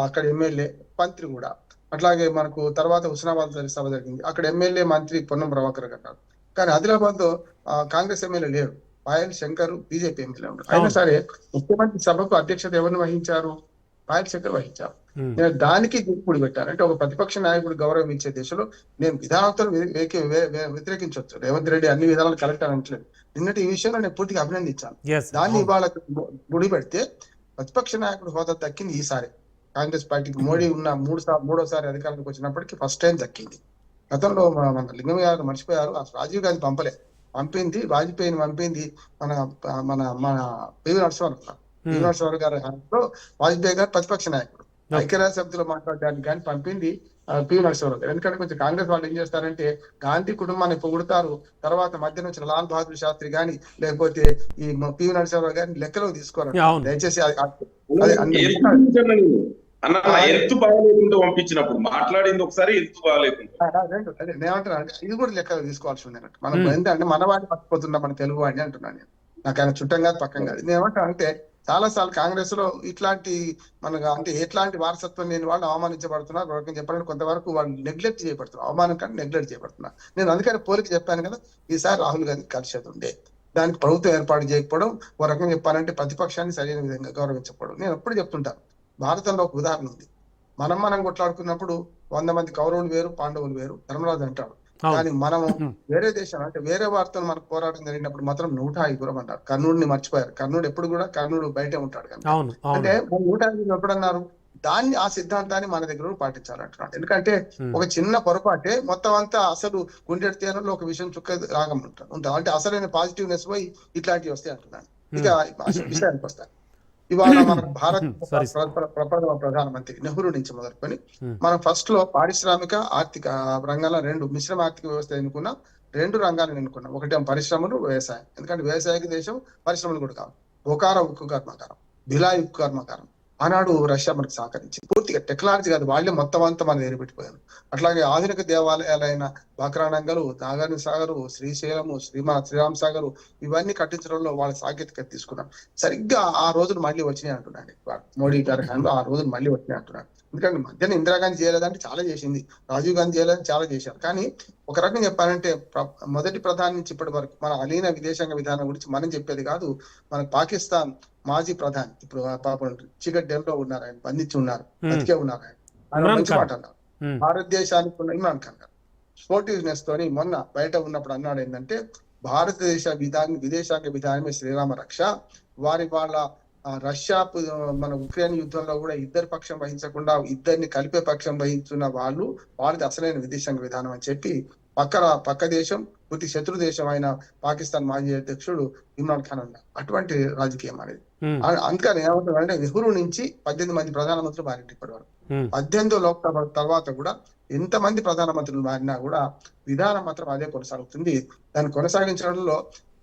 అక్కడ ఎమ్మెల్యే, మంత్రి కూడా. అట్లాగే మనకు తర్వాత హుస్నాబాద్ సభ జరిగింది, అక్కడ ఎమ్మెల్యే మంత్రి పొన్నం ప్రభాకర్ గారు. కానీ ఆదిలాబాద్ లో కాంగ్రెస్ ఎమ్మెల్యే లేరు, పాయల్ శంకర్ బీజేపీ ఎమ్మెల్యే ఉన్నారు. అయినా సరే ముఖ్యమంత్రి సభకు అధ్యక్షత ఎవరిని వహించారు? పాయల్ శంకర్ వహించారు. నేను దానికి గుడి పెట్టాను. అంటే ఒక ప్రతిపక్ష నాయకుడు గౌరవం ఇచ్చే దిశలో నేను విధానాలతో వ్యతిరేకించవచ్చు. రేవంత్ రెడ్డి అన్ని విధానాలు కలెక్ట్ అనట్లేదు. నిన్నటి ఈ విషయంలో నేను పూర్తిగా అభినందించాను. దాన్ని ఇవాళ గుడి పెడితే ప్రతిపక్ష నాయకుడు హోదా దక్కింది ఈసారి కాంగ్రెస్ పార్టీకి. మోడీ ఉన్న మూడోసారి అధికారంలోకి వచ్చినప్పటికీ ఫస్ట్ టైం దక్కింది. గతంలో మన లింగం గారు మర్చిపోయారు, అసలు రాజీవ్ గాంధీ పంపింది వాజ్పేయిని పంపింది మన మన మన పివి నరసింహారావు గారి హయాంలో వాజ్పేయి గారు ప్రతిపక్ష నాయకుడు ఐక్యరాజ్య సమితిలో మాట్లాడడానికి కానీ పంపింది పివి నరసింహారావు గారు. ఎందుకంటే కొంచెం కాంగ్రెస్ వాళ్ళు ఏం చేస్తారంటే గాంధీ కుటుంబాన్ని పొగుడుతారు, తర్వాత మధ్య నుంచి లాల్ బహదూర్ శాస్త్రి గాని లేకపోతే ఈ పివి నరసింహారావు గారిని లెక్కలోకి తీసుకోరు. దయచేసి అన్న హెల్త్ బాగాలేకుండా పంపించినప్పుడు మాట్లాడింది ఒకసారి హెల్త్ బాగాలేకుండా నేనంటున్నా అంటే ఇది కూడా లెక్కలు తీసుకోవాల్సి ఉంది అన్నట్టు. మనం ఏంటంటే మన వాడిని పట్టుకుపోతున్నా మన తెలుగు వాడిని అంటున్నాను నేను. నాకు ఆయన చుట్టం కాదు పక్కం కాదు. నేనేమంటా అంటే చాలా సార్లు కాంగ్రెస్ లో ఇట్లాంటి మనకు అంటే ఎట్లాంటి వారసత్వం లేని వాళ్ళు అవమానించబడుతున్నారు. ఒక రకంగా చెప్పాలంటే కొంతవరకు వాళ్ళు నెగ్లెక్ట్ చేయబడుతున్నారు, అవమానం కానీ నెగ్లెక్ట్ చేయబడుతున్నారు. నేను అందుకని పోలికి చెప్పాను కదా, ఈసారి రాహుల్ గాంధీ కలిసేది ఉండే దానికి ప్రభుత్వం ఏర్పాటు చేయకపోవడం, ఒక రకంగా చెప్పాలంటే ప్రతిపక్షాన్ని సరైన విధంగా గౌరవించకపోవడం. నేను ఎప్పుడు చెప్తుంటాను, భారతంలో ఒక ఉదాహరణ ఉంది. మనం కొట్లాడుకున్నప్పుడు 100 మంది కౌరవులు వేరు, పాండవులు వేరు, ధర్మరాజు అంటాడు. కానీ మనము వేరే దేశం అంటే వేరే వారితో మనకు పోరాటం జరిగినప్పుడు మాత్రం 105 అన్నారు. కర్ణుడిని మర్చిపోయారు. కర్ణుడు ఎప్పుడు కూడా కర్ణుడు బయటే ఉంటాడు కనుక. అంటే 105 ఎప్పుడన్నారు, దాన్ని ఆ సిద్ధాంతాన్ని మన దగ్గర పాటించాలంటున్నాడు. ఎందుకంటే ఒక చిన్న పొరపాటే మొత్తం అంతా అసలు గుండెడి తీరంలో ఒక విషయం చుక్క రాగం ఉంటుంది. అంటే అసలైన పాజిటివ్నెస్ పోయి ఇట్లాంటివి వస్తాయి అంటున్నాను. ఇక విషయానికి వస్తాను. ఇవాళ మన భారత ప్రధానమంత్రి నెహ్రూ నుంచి మొదలుకొని మనం ఫస్ట్ లో పారిశ్రామిక ఆర్థిక రంగంలో 2 మిశ్రమ ఆర్థిక వ్యవస్థ ఎన్నుకున్నాం. 2 రంగాలను ఎన్నుకున్నాం. ఒకటేమో పరిశ్రమలు, వ్యవసాయం. ఎందుకంటే వ్యవసాయ దేశం, పరిశ్రమలు కూడా కావాలి. బొకారో ఉక్కు కర్మాగారం, భిలాయ్ ఉక్కు కర్మాగారం ఆనాడు రష్యా మనకు సహకరించింది. పూర్తిగా టెక్నాలజీ కాదు, వాళ్ళే మొత్తం అంతా మన దగ్గర పెట్టిపోయారు. అట్లాగే ఆధునిక దేవాలయాలైన బాక్రానంగలు, నాగార్జున సాగరు, శ్రీశైలము, శ్రీరామ్ సాగరు ఇవన్నీ కట్టించడంలో వాళ్ళ సాంకేతికత తీసుకున్నాం. సరిగ్గా ఆ రోజులు మళ్ళీ వచ్చినాయి అంటున్నాను. మోడీ గారి హ్యాండ్లో ఆ రోజులు మళ్ళీ వచ్చినాయి అంటున్నాను. ఎందుకంటే మధ్యన ఇందిరాగాంధీ చేయలేదంటే చాలా చేసింది, రాజీవ్ గాంధీ చేయలేదని చాలా చేశారు. కానీ ఒక రకంగా చెప్పాలంటే మొదటి ప్రధాని నుంచి ఇప్పటి వరకు మన అలీన విదేశాంగ విధానం గురించి మనం చెప్పేది కాదు. మన పాకిస్తాన్ మాజీ ప్రధాని ఇప్పుడు పాపం చీకటి డెల్లో ఉన్నారు, ఆయన బంధించి ఉన్నారు, బతికే ఉన్నారు. ఆయన మంచి మాట అన్నారు, భారతదేశానికి ఉన్న ఇమ్రాన్ ఖాన్ గారు స్పోర్టివ్నెస్ తోని మొన్న బయట ఉన్నప్పుడు అన్నాడు ఏంటంటే, భారతదేశ విదేశాంగ విధానమే శ్రీరామ రక్ష. వాళ్ళ రష్యా మన ఉక్రెయిన్ యుద్ధంలో కూడా ఇద్దరి పక్షం వహించకుండా ఇద్దరిని కలిపే పక్షం వహించున్న వాళ్ళది అసలైన విదేశాంగ విధానం అని చెప్పి పక్క దేశం, పూర్తి శత్రు దేశం అయిన పాకిస్తాన్ మాజీ అధ్యక్షుడు ఇమ్రాన్ ఖాన్ అన్నారు. అటువంటి రాజకీయం అనేది. అందుకని ఏమంటారంటే నెహ్రూ నుంచి 18 మంది ప్రధానమంత్రులు మారింది ఇప్పటి వరకు. 18వ లోక్సభ తర్వాత కూడా ఎంతమంది ప్రధానమంత్రులు మారినా కూడా విధానం మాత్రం అదే కొనసాగుతుంది. దాన్ని కొనసాగించడంలో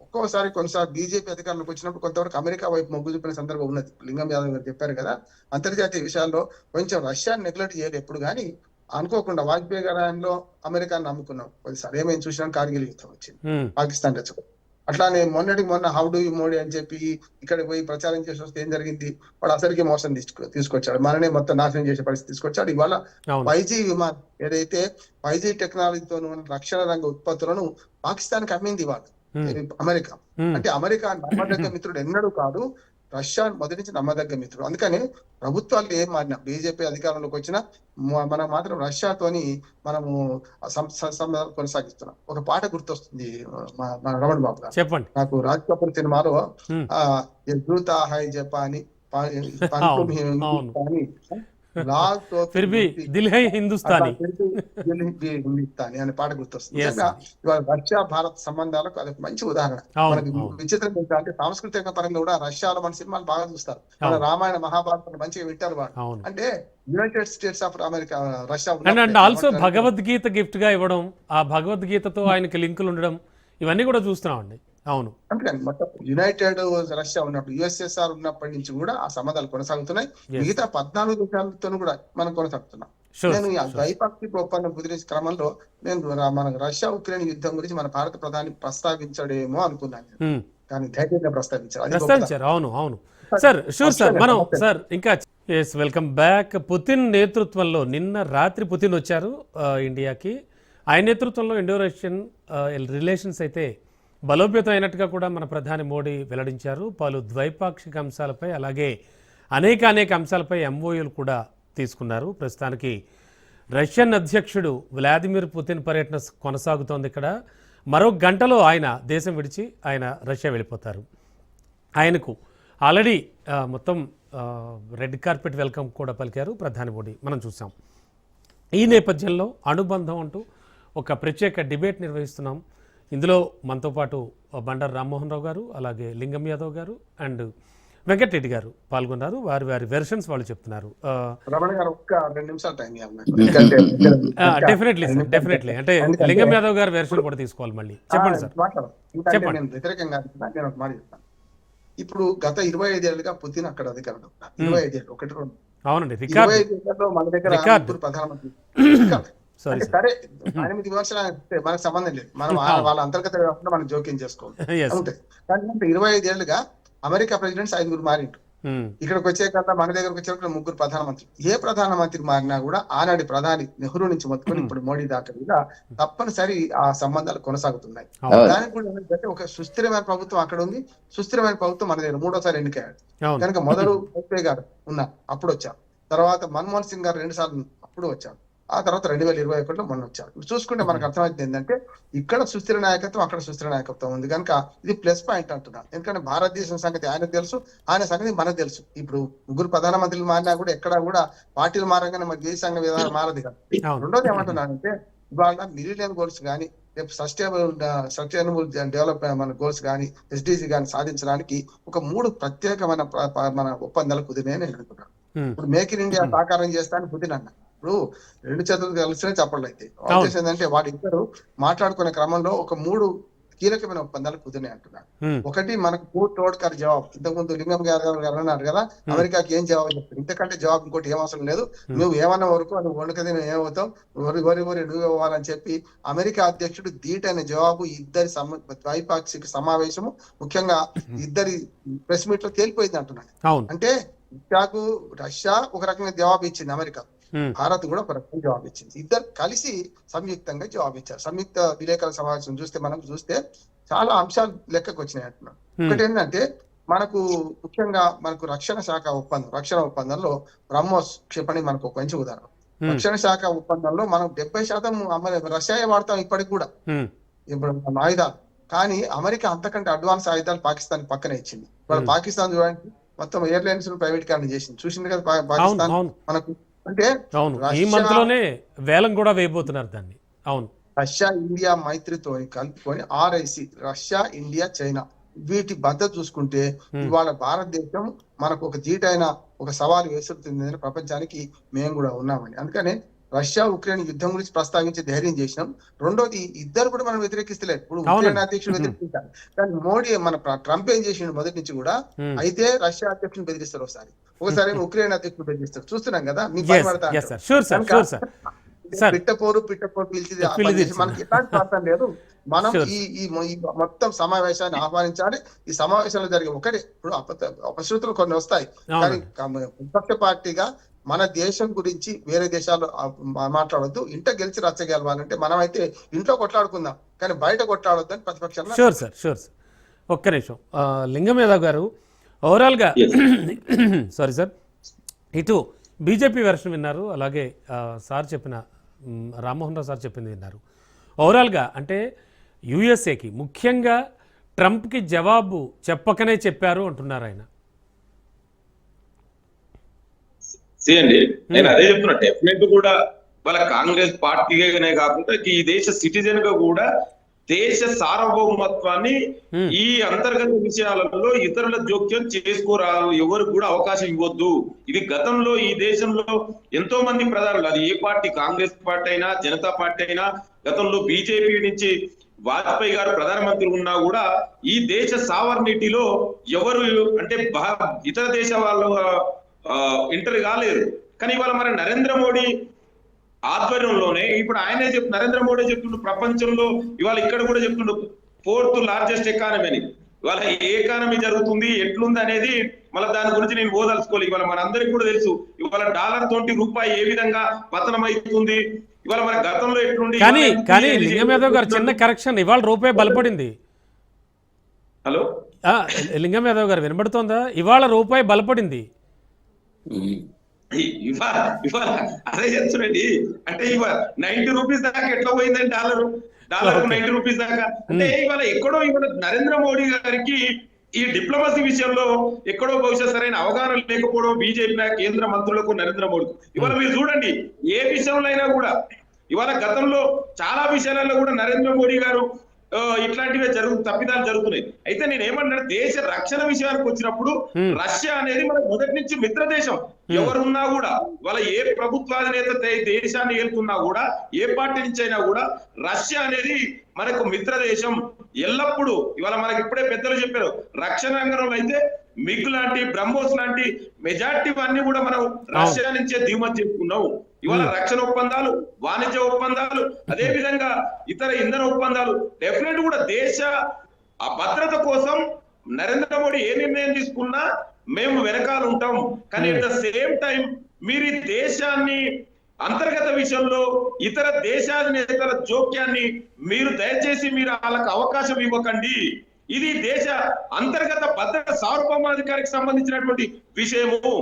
ఒక్కోసారి బీజేపీ అధికారంలోకి వచ్చినప్పుడు కొంతవరకు అమెరికా వైపు మొగ్గు చూపిన సందర్భం ఉన్నది. లింగం యాదవ్ గారు చెప్పారు కదా, అంతర్జాతీయ విషయాల్లో కొంచెం రష్యాని నెగ్లెక్ట్ చేయలేదు ఎప్పుడు. కానీ అనుకోకుండా వాజ్పేయి గారిలో అమెరికాని నమ్ముకున్నాం. కొద్దిసారి ఏమైనా చూసినా కార్గిల్ యుద్ధం వచ్చింది, పాకిస్తాన్ రెచ్చగొట్టింది. అట్లానే మొన్న హౌ డు యు మోడీ అని చెప్పి ఇక్కడికి పోయి ప్రచారం చేసి వస్తే ఏం జరిగింది, వాడు అసలుకి మోసం తీసుకొచ్చాడు, మననే మొత్తం నాశనం చేసే పరిస్థితి తీసుకొచ్చాడు. ఇవాళ 5G విమానం ఏదైతే 5G టెక్నాలజీతో రక్షణ రంగ ఉత్పత్తులను పాకిస్తాన్ కి అమ్మింది ఇవాళ అమెరికా. అంటే అమెరికా నమ్మదగ్గ మిత్రుడు ఎన్నడూ కాదు, రష్యా మొదటి నుంచి నమ్మదగ్గ మిత్రుడు. అందుకని ప్రభుత్వాలు ఏం మారినా, బీజేపీ అధికారంలోకి వచ్చినా మనం మాత్రం రష్యాతోని మనము కొనసాగిస్తున్నాం. ఒక పాట గుర్తొస్తుంది మన రమణ బాబు గారు, చెప్పండి. నాకు రాజ్ కపూర్ సినిమాలో జూతా హై జపాని ఫిర్ భీ దిల్ హై హిందుస్తానీ అనే పాట గుర్తొస్తుంది. ఇవాళ రష్యా భారత్ సంబంధాలకు అదొక మంచి ఉదాహరణ. మనకి విచిత్రం ఏంటంటే సాంస్కృతిక పరంగా కూడా రష్యాలో మన సినిమాలు బాగా చూస్తారు, మన రామాయణ మహాభారతం మంచిగా వింటారు వాళ్ళు. అంటే United states of America Russia and also Bhagavad Gita gift గా ఇవ్వడం, ఆ భగవద్గీతతో ఆయనకి లింకులు ఉండడం, ఇవన్నీ కూడా చూస్తున్నామండి. అవును, అందుకని మొత్తం యునైటెడ్ రష్యా ఉన్నప్పుడు USSR ఉన్నప్పటి నుంచి కూడా ఆ సంబంధాలు కొనసాగుతున్నాయి. మిగతా 14 దేశాలతో కూడా మనం కొనసాగుతున్నాం. నేను ఈ ద్వైపాక్షిక ఒప్పందం కుదిరించే క్రమంలో నేను మన రష్యా ఉక్రెయిన్ యుద్ధం గురించి మన భారత ప్రధాని ప్రస్తావించడేమో అనుకున్నాను, కానీ ధైర్యంగా ప్రస్తావించారు. అవును అవును సార్, షూర్ సార్. మనం సార్ ఇంకా వెల్కమ్ బ్యాక్. పుతిన్ నేతృత్వంలో నిన్న రాత్రి పుతిన్ వచ్చారు ఇండియాకి. ఆయన నేతృత్వంలో ఇండో రష్యన్ రిలేషన్స్ అయితే బలోపేతం అయినట్టుగా కూడా మన ప్రధాని మోడీ వెల్లడించారు. పలు ద్వైపాక్షిక అంశాలపై అలాగే అనేక అంశాలపై MOUలు కూడా తీసుకున్నారు. ప్రస్తుతానికి రష్యన్ అధ్యక్షుడు వ్లాదిమిర్ పుతిన్ పర్యటన కొనసాగుతోంది. ఇక్కడ మరో గంటలో ఆయన దేశం విడిచి ఆయన రష్యా వెళ్ళిపోతారు. ఆయనకు ఆల్రెడీ మొత్తం రెడ్ కార్పెట్ వెల్కమ్ కూడా పలికారు ప్రధాని మోడీ, మనం చూసాం. ఈ నేపథ్యంలో అనుబంధం అంటూ ఒక ప్రత్యేక డిబేట్ నిర్వహిస్తున్నాం. ఇందులో మనతో పాటు బండారు రామ్మోహన్ రావు గారు, అలాగే లింగం యాదవ్ గారు అండ్ వెంకటరెడ్డి గారు పాల్గొన్నారు. వారి వారి వెర్షన్స్ వాళ్ళు చెప్తున్నారు. రమణ గారు ఒక్క 2 నిమిషాలు టైం ఇవ్వండి. Definitely sir, definitely. అంటే లింగం యాదవ్ గారి వెర్షన్ కూడా తీసుకోవాలి మళ్ళీ. చెప్పండి సార్. చెప్పండి. నేను వ్యతిరేకంగా నేను ఒక మాట చెప్తాను. ఇప్పుడు గత 25 ఏళ్ళుగా పుతిన్ అక్కడ అధికారంలో ఉన్నారు. 25 ఏళ్ళు, 1-2. అవునండి, 25 ఏళ్లలో మన దగ్గర ముగ్గురు ప్రధానమంత్రి. సరే, 8 విమర్శలు మనకు సంబంధం లేదు. మనం వాళ్ళ అంతర్గత వ్యవహారంలో మనం జోక్యం చేసుకోవాలి అంతే. కానీ 25 ఏళ్ళుగా అమెరికా ప్రెసిడెంట్స్ 5 మారిండు. ఇక్కడికి వచ్చే కదా మన దగ్గరకు వచ్చే 3 ప్రధానమంత్రి. ఏ ప్రధానమంత్రి మారినా కూడా ఆనాటి ప్రధాని నెహ్రూ నుంచి మొత్తుకొని ఇప్పుడు మోడీ దాకా కూడా తప్పనిసరి ఆ సంబంధాలు కొనసాగుతున్నాయి. దానికి కూడా ఏంటంటే ఒక సుస్థిరమైన ప్రభుత్వం అక్కడ ఉంది, సుస్థిరమైన ప్రభుత్వం మన దగ్గర 3వ సారి ఎన్నికయ్యాడు. కనుక మొదలు వాజ్పేయి గారు ఉన్నారు, అప్పుడు వచ్చారు. తర్వాత మన్మోహన్ సింగ్ గారు 2 సార్లు అప్పుడు వచ్చారు. ఆ తర్వాత 2021లో మొన్న వచ్చారు. చూసుకుంటే మనకు అర్థమైంది ఏంటంటే ఇక్కడ సుస్థిర నాయకత్వం, అక్కడ సుస్థిర నాయకత్వం ఉంది. కనుక ఇది ప్లస్ పాయింట్ అంటున్నాను. ఎందుకంటే భారతదేశం సంగతి ఆయనకు తెలుసు, ఆయన సంగతి మనకు తెలుసు. ఇప్పుడు 3 ప్రధానమంత్రులు మారినా కూడా ఎక్కడా కూడా పార్టీలు మారగానే మన దేశాంగ విధానం మారదు కదా. రెండోది ఏమంటున్నానంటే ఇవాళ మిలియన్ గోల్స్ కానీ, రేపు సస్టైనబుల్ డెవలప్ మన గోల్స్ కానీ, SDG కానీ సాధించడానికి ఒక 3 ప్రత్యేకమైన మన ఒప్పందాలు కుదిరినాయని నేను అనుకుంటాను. ఇప్పుడు మేక్ ఇన్ ఇండియా సాకారం చేస్తానని పుతిన్ అన్న. ఇప్పుడు 2 చేతులు కలిసినే చప్పట్లు అయితే ఉద్దేశం ఏంటంటే వాళ్ళిద్దరు మాట్లాడుకునే క్రమంలో ఒక 3 కీలకమైన ఒప్పందాలు కుదిరినాయి అంటున్నారు. ఒకటి, మనకు పూర్తి టోడ్కర్ జవాబు. ఇంతకుముందు లింగం గారు అన్నారు కదా, అమెరికాకి ఏం జవాబు చెప్తారు, ఇంతకంటే జవాబు ఇంకోటి ఏం అవసరం లేదు, నువ్వు ఏమన్నా వరకు నువ్వు వండుకది నువ్వు ఏమవుతావు, వరి నువ్వు ఇవ్వాలని చెప్పి అమెరికా అధ్యక్షుడు ధీటైన జవాబు ఇద్దరి ద్వైపాక్షిక సమావేశము ముఖ్యంగా ఇద్దరి ప్రెస్ మీట్ లో తేలిపోయింది అంటున్నాడు. అంటే రష్యా ఒక రకంగా జవాబు ఇచ్చింది, అమెరికా భారత్ కూడా ఒక రకంగా జవాబు ఇచ్చింది. ఇద్దరు కలిసి సంయుక్తంగా జవాబు ఇచ్చారు. సంయుక్త విలేకరుల సమావేశం చూస్తే చాలా అంశాలు లెక్కకు వచ్చినాయి అంటున్నాం. ఒకటి ఏంటంటే మనకు ముఖ్యంగా మనకు రక్షణ ఒప్పందంలో బ్రహ్మోస్ క్షిపణి మనకు ఒక మంచి ఉదాహరణ. రక్షణ శాఖ ఒప్పందంలో మనం 70% రష్యాయే వాడతాం ఇప్పటికి కూడా ఇప్పుడు ఆయుధాలు. కానీ అమెరికా అంతకంటే అడ్వాన్స్ ఆయుధాలు పాకిస్తాన్ పక్కనే ఇచ్చింది. ఇప్పుడు పాకిస్తాన్ చూడండి మొత్తం ఎయిర్లైన్స్ ప్రైవేటీకరణ చేసింది, చూసింది కదా పాకిస్తాన్ మనకు. అంటే ఈ మంత్ లోనే వేలం కూడా వేయబోతున్నారు దాన్ని. అవును, రష్యా ఇండియా మైత్రితో కలుపుకొని RIC, రష్యా, ఇండియా, చైనా వీటి భద్రత చూసుకుంటే ఇవాళ భారతదేశం మనకు ఒక ధీటైన ఒక సవాలు విసురుతుంది ప్రపంచానికి మేము కూడా ఉన్నామని. అందుకనే రష్యా ఉక్రెయిన్ యుద్ధం గురించి ప్రస్తావించి ధైర్యం చేసినాం. రెండోది, ఇద్దరు కూడా మనం వ్యతిరేకిస్తలేదు. ఇప్పుడు ఉక్రెయిన్ అధ్యక్షుడు వ్యతిరేకించాలి, కానీ మోడీ మన ట్రంప్ ఏం చేసిండు మొదటి నుంచి కూడా, అయితే రష్యా అధ్యక్షుడు బెదిరిస్తారు, ఒకసారి ఉక్రెయిన్ అధ్యక్షుడు బెదిరిస్తారు. చూస్తున్నాం కదా, మీకు పిట్టపోరు పిలిచింది. మనకి ఎలాంటి స్వార్థం లేదు. మనం ఈ మొత్తం సమావేశాన్ని ఆహ్వానించాలి. ఈ సమావేశంలో జరిగే ఒకటి, ఇప్పుడు అపశృతులు కొన్ని వస్తాయి, కానీ విపక్ష పార్టీగా మన దేశం గురించి వేరే దేశాలు మాట్లాడొద్దు. ఇంట గెలిచి రచ్చ గెలవాలంటే మనమైతే ఇంట్లో కొట్లాడుకుందాం, కానీ బయట కొట్లాడొద్దు అని ప్రతిపక్షంలో. Sure sir. ఒక్క నిమిషం. లింగం యాదవ్ గారు, ఓవరాల్గా సారీ సార్, ఇటు బీజేపీ వెర్షన్ విన్నారు, అలాగే సార్ చెప్పిన రామ్మోహన్ రావు సార్ చెప్పింది విన్నారు. ఓవరాల్గా అంటే యుఎస్ఏకి ముఖ్యంగా ట్రంప్కి జవాబు చెప్పకనే చెప్పారు అంటున్నారు ఆయన. అండి, నేను అదే చెప్తున్నా. డెఫినెట్ కూడా వాళ్ళ కాంగ్రెస్ పార్టీగానే కాకుండా ఈ దేశ సిటిజన్ గా కూడా దేశ సార్వభౌమత్వాన్ని ఈ అంతర్గత విషయాలలో ఇతరుల జోక్యం చేసుకోరాదు, ఎవరికి కూడా అవకాశం ఇవ్వద్దు. ఇది గతంలో ఈ దేశంలో ఎంతో మంది ప్రధానులు, అది ఏ పార్టీ, కాంగ్రెస్ పార్టీ అయినా జనతా పార్టీ అయినా, గతంలో బీజేపీ నుంచి వాజ్పేయి గారు ప్రధానమంత్రి ఉన్నా కూడా ఈ దేశ సావర్నిటీలో ఎవరు అంటే ఇతర దేశ వాళ్ళు ఎంటర్ కాలేదు. కానీ ఇవాళ మరి నరేంద్ర మోడీ ఆధ్వర్యంలోనే ఇప్పుడు ఆయనే నరేంద్ర మోడీ చెప్తుండు ప్రపంచంలో ఇవాళ ఇక్కడ కూడా చెప్తుండు 4th లార్జెస్ట్ ఎకానమీ అని. ఇవాళ ఏ ఎకానమీ జరుగుతుంది ఎట్లుంది అనేది మళ్ళీ దాని గురించి నేను ఓదలుచుకోవాలి. ఇవాళ మనందరికీ కూడా తెలుసు ఇవాళ డాలర్ తోటి రూపాయి ఏ విధంగా పతనం అవుతుంది. ఇవాళ మన గతంలో ఎట్లుంది. కానీ లింగం యాదవ్ గారు చిన్న కరెక్షన్, ఇవాళ రూపాయి బలపడింది. హలో లింగం యాదవ్ గారు వినబడుతోందా? ఇవాళ రూపాయి బలపడింది. ఇవాళ అదే చెప్తున్నాండి. అంటే ఇవాళ 90 రూపీస్ దాకా ఎట్లా పోయిందండి డాలర్ 90 రూపీస్ దాకా. అంటే ఇవాళ ఎక్కడో ఇవాళ నరేంద్ర మోడీ గారికి ఈ డిప్లొమసీ విషయంలో ఎక్కడో బహుశా సరైన అవగాహన లేకపోవడం బీజేపీ కేంద్ర మంత్రులకు, నరేంద్ర మోడీకి. ఇవాళ మీరు చూడండి, ఏ విషయంలో అయినా కూడా ఇవాళ గతంలో చాలా విషయాలలో కూడా నరేంద్ర మోడీ గారు ఇట్లాంటివే తప్పిదాలు జరుగుతున్నాయి. అయితే నేను ఏమన్నా దేశ రక్షణ విషయానికి వచ్చినప్పుడు రష్యా అనేది మన మొదటి నుంచి మిత్ర దేశం. ఎవరున్నా కూడా వాళ్ళ ఏ ప్రభుత్వాధినేత దేశాన్ని ఏలుతున్నా కూడా ఏ పార్టీ నుంచి అయినా కూడా రష్యా అనేది మనకు మిత్ర దేశం ఎల్లప్పుడూ. ఇవాళ మనకి ఇప్పుడే పెద్దలు చెప్పారు, రక్షణ రంగంలో అయితే మిగ్ లాంటి బ్రహ్మోస్ లాంటి మెజార్టీ అన్ని కూడా మనం రష్యా నుంచే దిగుమతి చేసుకున్నాం. ఇవాళ రక్షణ ఒప్పందాలు, వాణిజ్య ఒప్పందాలు, అదే విధంగా ఇతర ఇంధన ఒప్పందాలు డెఫినెట్ కూడా దేశ ఆ భద్రత కోసం నరేంద్ర మోడీ ఏ నిర్ణయం తీసుకున్నా మేము వెనకాల ఉంటాం. కానీ అట్ ద సేమ్ టైం మీరు ఈ దేశాన్ని అంతర్గత విషయంలో ఇతర దేశాధినేతల జోక్యాన్ని మీరు దయచేసి మీరు వాళ్ళకి అవకాశం ఇవ్వకండి. ఇది దేశ అంతర్గత భద్రత సార్వభౌమాధికారికి సంబంధించినటువంటి విషయము.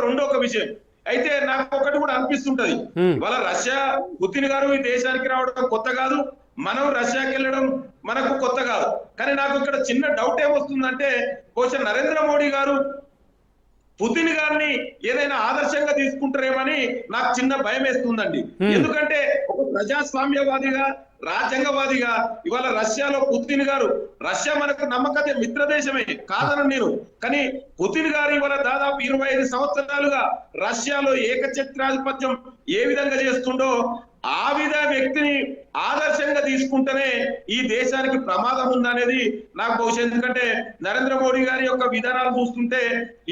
రెండొక విషయం అయితే నాకు ఒకటి కూడా అనిపిస్తుంటది, ఇవాళ రష్యా పుతిన్ గారు ఈ దేశానికి రావడం కొత్త కాదు, మనం రష్యాకి వెళ్ళడం మనకు కొత్త కాదు. కానీ నాకు ఇక్కడ చిన్న డౌట్ ఏమొస్తుందంటే, బహుశా నరేంద్ర మోడీ గారు పుతిన్ గారిని ఏదైనా ఆదర్శంగా తీసుకుంటారేమని నాకు చిన్న భయం వేస్తుందండి. ఎందుకంటే ఒక ప్రజాస్వామ్యవాదిగా, రాజ్యాంగవాదిగా ఇవాళ రష్యాలో పుతిన్ గారు, రష్యా మనకు నమ్మకతే మిత్ర దేశమే కాదని నేను, కానీ పుతిన్ గారు ఇవాళ దాదాపు 25 సంవత్సరాలుగా రష్యాలో ఏకఛత్రాధిపత్యం ఏ విధంగా చేస్తుండో ఆ వ్యక్తిని ఆదర్శంగా తీసుకుంటేనే ఈ దేశానికి ప్రమాదం ఉందనేది నాకు బహుశా. ఎందుకంటే నరేంద్ర మోడీ గారి యొక్క విధానాలు చూస్తుంటే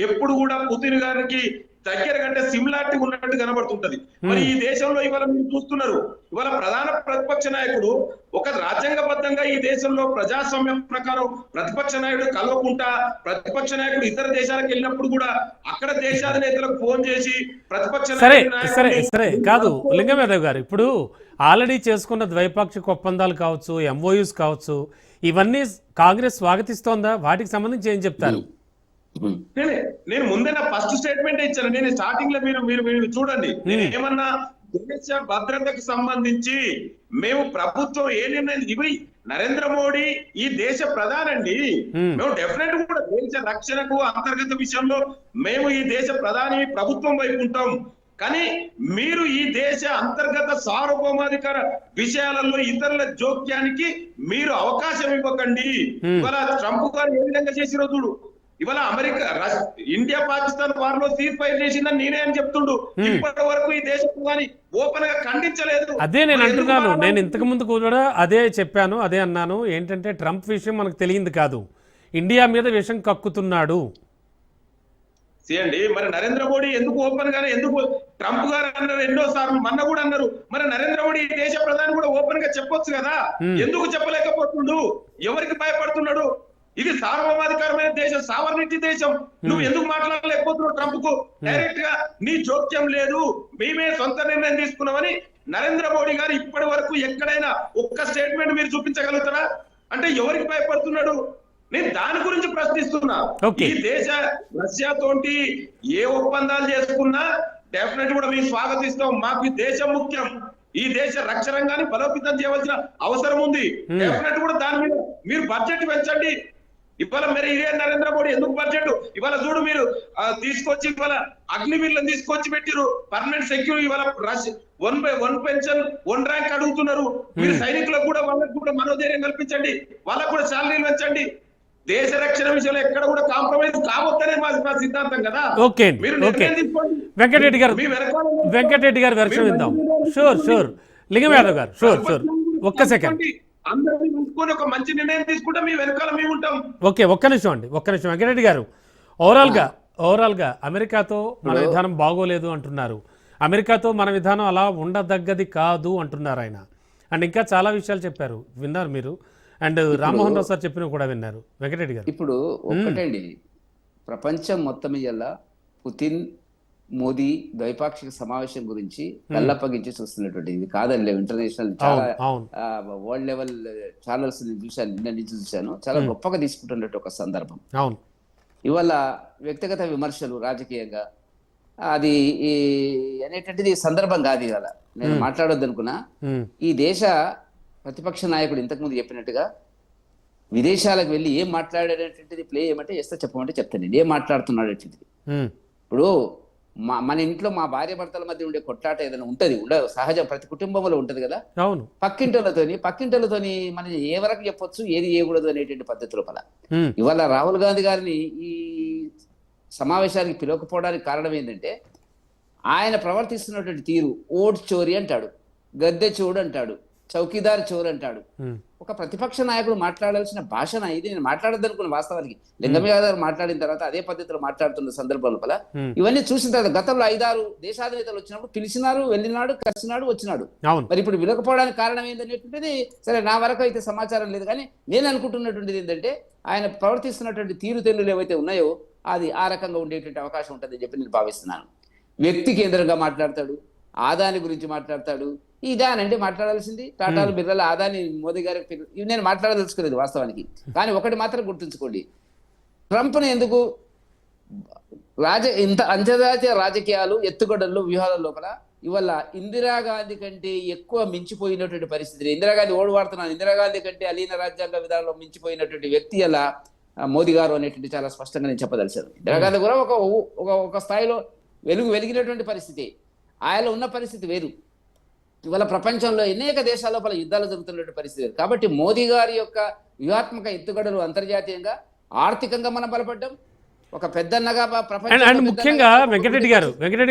ఎప్పుడు కూడా పుతిన్ గారికి దగ్గర కంటే సిమిలారిటీ ఉన్నట్టు కనబడుతుంటది. మరి ఈ దేశంలో ఇవాళ మీరు చూస్తున్నారు, ఇవాళ ప్రధాన ప్రతిపక్ష నాయకుడు ఒక రాజ్యాంగబద్ధంగా ఈ దేశంలో ప్రజాస్వామ్యం ప్రకారం ప్రతిపక్ష నాయకుడు కలవకుండా, ప్రతిపక్ష నాయకుడు ఇతర దేశాలకు వెళ్ళినప్పుడు కూడా అక్కడ దేశాధినేతలకు ఫోన్ చేసి ప్రతిపక్ష సరే కాదు లింగం యాదవ్ గారు, ఇప్పుడు ఆల్రెడీ చేసుకున్న ద్వైపాక్షిక ఒప్పందాలు కావచ్చు, ఎంఓయూస్ కావచ్చు, ఇవన్నీ కాంగ్రెస్ స్వాగతిస్తోందా? వాటికి సంబంధించి ఏం చెప్తారు? నేను ముందే నా ఫస్ట్ స్టేట్మెంట్ ఇచ్చాను. నేను స్టార్టింగ్ లో మీరు చూడండి, నేను ఏమన్నా దేశ భద్రతకు సంబంధించి మేము ప్రభుత్వం ఏ నిర్ణయం, ఇవి నరేంద్ర మోడీ ఈ దేశ ప్రధానండి. మేము డెఫినెట్ కూడా దేశ రక్షణకు అంతర్గత విషయంలో మేము ఈ దేశ ప్రధాని ప్రభుత్వం వైపు ఉంటాం. కానీ మీరు ఈ దేశ అంతర్గత సార్వభౌమాధికార విషయాలలో ఇతరుల జోక్యానికి మీరు అవకాశం ఇవ్వకండి. ఇవాళ ట్రంప్ గారు ఏ విధంగా చేసిరో చూడు. ఇవాళ అమెరికా ఇండియా పాకిస్తాన్ వార్ లో సీజ్ ఫైర్ చేసిందని నేనే అని చెప్తుండు. ఇప్పటి వరకు ఈ దేశ ప్రధాని ఓపెన్ గా ఖండించలేదు. అదే నేను అంటున్నాను, నేను ఇంతకు ముందు కూడా అదే చెప్పాను, అదే అన్నాను. ఏంటంటే ట్రంప్ విషయం మనకు తెలియంది కాదు, ఇండియా మీద విషం కక్కుతున్నాడు. చేయండి మరి నరేంద్ర మోడీ ఎందుకు ఓపెన్ గానే, ఎందుకు ట్రంప్ గారు అన్నారు ఎన్నో సార్లు, మొన్న కూడా అన్నారు. మరి నరేంద్ర మోడీ దేశ ప్రధాని కూడా ఓపెన్ గా చెప్పొచ్చు కదా, ఎందుకు చెప్పలేకపోతుండు? ఎవరికి భయపడుతున్నాడు? ఇది సార్వభౌమాధికారమైన దేశం, సావర్నిటీ దేశం. నువ్వు ఎందుకు మాట్లాడలేకపోతున్నావు? ట్రంప్ కు డైరెక్ట్ గా నీ జోక్యం లేదు, మేమే సొంత నిర్ణయం తీసుకున్నామని నరేంద్ర మోడీ గారు ఇప్పటి వరకు ఎక్కడైనా ఒక్క స్టేట్మెంట్ మీరు చూపించగలుగుతారా? అంటే ఎవరికి భయపడుతున్నాడు? నేను దాని గురించి ప్రశ్నిస్తున్నా. ఈ దేశ రష్యా తోటి ఏ ఒప్పందాలు చేసుకున్నా డెఫినెట్ కూడా మేము స్వాగతిస్తాం. మాకు ఈ దేశం ముఖ్యం, ఈ దేశ రక్షణ రంగాన్ని బలోపేతం చేయవలసిన అవసరం ఉంది. డెఫినెట్ కూడా దాని మీద మీరు బడ్జెట్ పెంచండి. ఇవాళ మరి ఇదే నరేంద్ర మోడీ ఎందుకు బడ్జెట్ ఇవాళ చూడు, మీరు తీసుకొచ్చి ఇవాళ అగ్నివీర్లను తీసుకొచ్చి పెట్టిరు, పర్మనెంట్ సెక్యూరిటీ ఇవాళ 1/1 పెన్షన్ 1 ర్యాంక్ అడుగుతున్నారు. మీరు సైనికులకు కూడా వాళ్ళకు కూడా మనోధైర్యం కల్పించండి, వాళ్ళకు కూడా శాలరీలు పెంచండి. దేశ రక్షణ విషయంలో ఎక్కడ కూడా కాంప్రమైజ్ కావద్దనే మా సిద్ధాంతం కదా. ఓకే వెంకటరెడ్డి గారు వెర్షన్ ఇద్దాం. షూర్ లింగం యాదవ్ గారు, షూర్ ఒక్క సెకండ్. అందరినీ ఉంచుకొని ఒక మంచి నిర్ణయం తీసుకుంటే మీ వెనకాల మేము ఉంటాం. ఓకే ఒక్క నిమిషం వెంకటరెడ్డి గారు, ఓవరాల్ గా అమెరికాతో మన విధానం బాగోలేదు అంటున్నారు, అమెరికాతో మన విధానం అలా ఉండదగ్గది కాదు అంటున్నారు ఆయన. అండ్ ఇంకా చాలా విషయాలు చెప్పారు, విన్నారు మీరు. అండ్ రామ్మోహన్ రావు సార్ చెప్పిన కూడా విన్నారు. వెంకటరెడ్డి గారు, ఇప్పుడు ఒక్కటండి, ప్రపంచం మొత్తం ఇలా పుతిన్ మోదీ ద్వైపాక్షిక సమావేశం గురించి కళ్ళప్పగించి చూస్తున్నటువంటి, ఇది కాదండి, ఇంటర్నేషనల్ చాలా వరల్డ్ లెవెల్ ఛానల్స్ చూశాను, చాలా గొప్పగా తీసుకుంటున్నట్టు ఒక సందర్భం. ఇవాళ వ్యక్తిగత విమర్శలు రాజకీయంగా అది అనేటటువంటిది సందర్భం కాదు. ఇవాళ నేను మాట్లాడొద్దు అనుకున్నా. ఈ దేశ ప్రతిపక్ష నాయకుడు ఇంతకుముందు చెప్పినట్టుగా విదేశాలకు వెళ్ళి ఏం మాట్లాడేటటువంటిది ప్లే ఏమంటే చేస్తే చెప్పమంటే చెప్తాను, ఏం మాట్లాడుతున్నాడు. ఇప్పుడు మన ఇంట్లో మా భార్య భర్తల మధ్య ఉండే కొట్లాట ఏదైనా ఉంటది, ఉండదు, సహజం, ప్రతి కుటుంబంలో ఉంటది కదా. అవును. పక్కింటోళ్ళతోని మనం ఏ వరకు చెప్పొచ్చు, ఏది చేయకూడదు అనేటువంటి పద్ధతి లోపల ఉమ్, ఇవాళ రాహుల్ గాంధీ గారిని ఈ సమావేశానికి పిలవకపోవడానికి కారణం ఏంటంటే ఆయన ప్రవర్తిస్తున్నటువంటి తీరు. ఓట్ చోరీ అంటాడు, గద్దె చోడు అంటాడు, చౌకీదార్ చోరు అంటాడు. ఉమ్, ఒక ప్రతిపక్ష నాయకుడు మాట్లాడాల్సిన భాషన ఇది. నేను మాట్లాడదనుకున్న వాస్తవానికి లింగమయ్య గారు మాట్లాడిన తర్వాత అదే పద్ధతిలో మాట్లాడుతున్న సందర్భం లోపల ఉమ్, ఇవన్నీ చూసిన తర్వాత గతంలో 5-6 దేశాధినేతలు వచ్చినప్పుడు పిలిచినారు, వెళ్ళినాడు, కలిసినాడు, వచ్చినాడు. అవును. మరి ఇప్పుడు విలకపోవడానికి కారణం ఏంటనేటువంటిది సరే నా వరకు అయితే సమాచారం లేదు, కానీ నేను అనుకుంటున్నటువంటిది ఏంటంటే ఆయన ప్రవర్తిస్తున్నటువంటి తీరుతెన్నులు ఏవైతే ఉన్నాయో అది ఆ రకంగా ఉండేటువంటి అవకాశం ఉంటుందని చెప్పి నేను భావిస్తున్నాను. వ్యక్తి కేంద్రంగా మాట్లాడతాడు, ఆదాని గురించి మాట్లాడతాడు. ఇదానంటే మాట్లాడాల్సింది టాటాలు, బిర్లాలు, ఆదాని, మోదీ గారి ఇవి నేను మాట్లాడదలుచుకోలేదు వాస్తవానికి. కానీ ఒకటి మాత్రం గుర్తుంచుకోండి, ట్రంప్ను ఎందుకు ఇంత అంతర్జాతీయ రాజకీయాలు ఎత్తుగడల్లో వ్యూహాల లోపల ఇవాళ ఇందిరాగాంధీ కంటే ఎక్కువ మించిపోయినటువంటి పరిస్థితి. ఇందిరాగాంధీ ఓడివాడుతున్నాను, ఇందిరాగాంధీ కంటే అలీన రాజ్యాంగ విధానంలో మించిపోయినటువంటి వ్యక్తి అలా మోదీ గారు అనేటువంటి చాలా స్పష్టంగా నేను చెప్పదలిచాను. ఇందిరాగాంధీ కూడా ఒక స్థాయిలో వెలిగినటువంటి పరిస్థితి, ఆయనలో ఉన్న పరిస్థితి వేరు. ఇవాళ ప్రపంచంలో అనేక దేశాల లోపల యుద్ధాలు జరుగుతున్నటువంటి పరిస్థితి వేరు. కాబట్టి మోదీ గారి యొక్క వ్యూహాత్మక ఎత్తుగడలు అంతర్జాతీయంగా ఆర్థికంగా మనం బలపడ్డం, ఒక పెద్దన్నగా అండ్ ముఖ్యంగా వెంకటరెడ్డి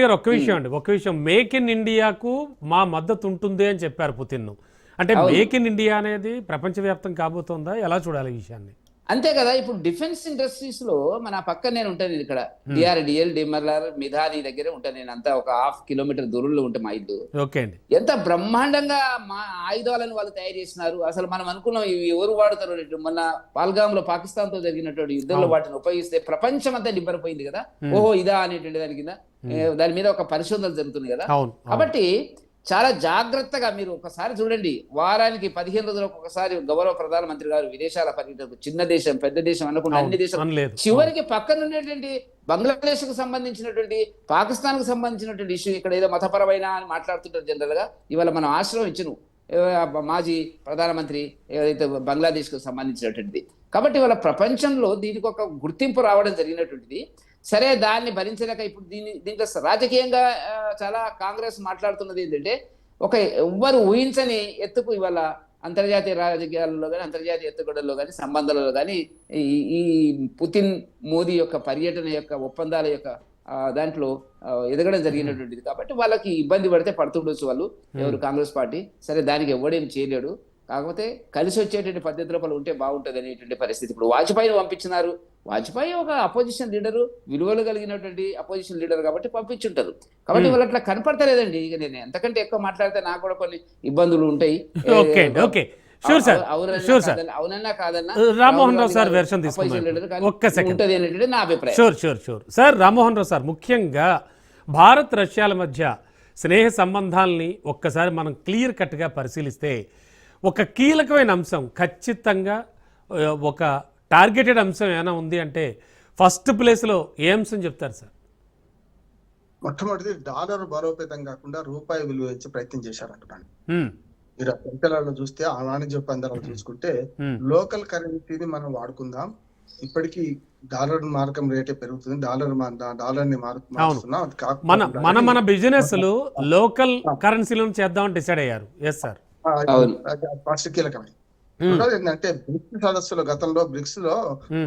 గారు ఒక్క విషయం మేక్ ఇన్ ఇండియాకు మా మద్దతు ఉంటుంది అని చెప్పారు పుతిన్. అంటే మేక్ ఇన్ ఇండియా అనేది ప్రపంచవ్యాప్తం కాబోతుందా, ఎలా చూడాలి ఈ విషయాన్ని? అంతే కదా. ఇప్పుడు డిఫెన్స్ ఇండస్ట్రీస్ లో మన పక్కన నేను ఉంటాను, ఇక్కడ డిఆర్డిఎల్, డిమర్లర్, మిధాని దగ్గర ఉంటాను నేను. అంతా ఒక 1/2 కిలోమీటర్ దూరంలో ఉంటే మా ఇల్లు. ఓకే అండి. ఎంత బ్రహ్మాండంగా మా ఆయుధాలను వాళ్ళు తయారు చేసినారు. అసలు మనం అనుకున్నాం ఇవి ఎవరు వాడుతారు. మొన్న పాల్గామ్ లో పాకిస్తాన్ తో జరిగినటువంటి యుద్ధంలో వాటిని ఉపయోగిస్తే ప్రపంచం అంతా నిబ్బరపోయింది కదా. ఓహో ఇదా అనేటువంటి దాని కింద దాని మీద ఒక పరిశోధనలు జరుగుతుంది కదా. కాబట్టి చాలా జాగ్రత్తగా మీరు ఒకసారి చూడండి, వారానికి 15 రోజులకు ఒకసారి గౌరవ ప్రధానమంత్రి గారు విదేశాల పర్యటనకు, చిన్న దేశం పెద్ద దేశం అనుకున్న అన్ని దేశాలు, చివరికి పక్కన ఉండేటువంటి బంగ్లాదేశ్ కు సంబంధించినటువంటి, పాకిస్తాన్ కు సంబంధించినటువంటి ఇష్యూ ఇక్కడ ఏదో మతపరమైన అని మాట్లాడుతుంటారు జనరల్ గా. ఇవాళ మనం ఆశ్రయం ఇచ్చును మాజీ ప్రధానమంత్రి ఏదైతే బంగ్లాదేశ్ కు సంబంధించినటువంటిది. కాబట్టి ఇవాళ ప్రపంచంలో దీనికి ఒక గుర్తింపు రావడం జరిగినటువంటిది. సరే దాన్ని భరించలేక ఇప్పుడు దీంట్లో రాజకీయంగా చాలా కాంగ్రెస్ మాట్లాడుతున్నది ఏంటంటే ఎవ్వరు ఊహించని ఎత్తుకు ఇవాళ అంతర్జాతీయ రాజకీయాలలో కానీ అంతర్జాతీయ ఎత్తుగడల్లో కానీ సంబంధాలలో కానీ ఈ పుతిన్ మోదీ యొక్క పర్యటన యొక్క ఒప్పందాల యొక్క దాంట్లో ఎదగడం జరిగినటువంటిది. కాబట్టి వాళ్ళకి ఇబ్బంది పడితే పడుతుండొచ్చు వాళ్ళు, ఎవరు కాంగ్రెస్ పార్టీ. సరే దానికి ఎవడేం చేయలేడు, కాకపోతే కలిసి వచ్చేటువంటి పద్ధతిలో ఉంటే బాగుంటుంది అనేటువంటి పరిస్థితి. ఇప్పుడు వాజ్పేయిని పంపించినారు, వాజ్పేయి ఒక అపోజిషన్ లీడరు, విలువలు కలిగినటువంటి అపోజిషన్ లీడర్ కాబట్టి పంపించుంటారు. కాబట్టి వాళ్ళు అట్లా కనపడతలేదండి. ఇక నేను ఎంతకంటే ఎక్కువ మాట్లాడితే నాకు కూడా కొన్ని ఇబ్బందులు ఉంటాయి. అవునన్నా కాదన్నా రామ్మోహన్ రావు సార్ వెర్షన్ తీసుకుంటారు ఉంటది అనేటువంటి నా అభిప్రాయం. Sure sir. Rammohan Rao sir, ముఖ్యంగా భారత్ రష్యాల మధ్య స్నేహ సంబంధాలని ఒక్కసారి మనం క్లియర్ కట్గా పరిశీలిస్తే ఒక కీలకమైన అంశం, ఖచ్చితంగా ఒక టార్గెటెడ్ అంశం ఏమైనా ఉంది అంటే ఫస్ట్ ప్లేస్లో ఏ అంశం చెప్తారు సార్? మొట్టమొదటిది డాలర్ బలోపేతం కాకుండా రూపాయి విలువ ఇచ్చే ప్రయత్నం చేశారంటున్నాను. మీరు పెంకలలో చూస్తే ఆ వాణిజ్య ఒప్పందాలు చూసుకుంటే లోకల్ కరెన్సీని మనం వాడుకుందాం. ఇప్పటికీ డాలర్ మార్కం రేటే పెరుగుతుంది, డాలర్ ని మారుస్తున్నాం. మన బిజినెస్ లోకల్ కరెన్సీలను చేద్దామని డిసైడ్ అయ్యారు. ఎస్ సార్, ఫస్ట్ కీలకమైన ఏంటంటే బ్రిక్స్ సదస్సులో గతంలో బ్రిక్స్ లో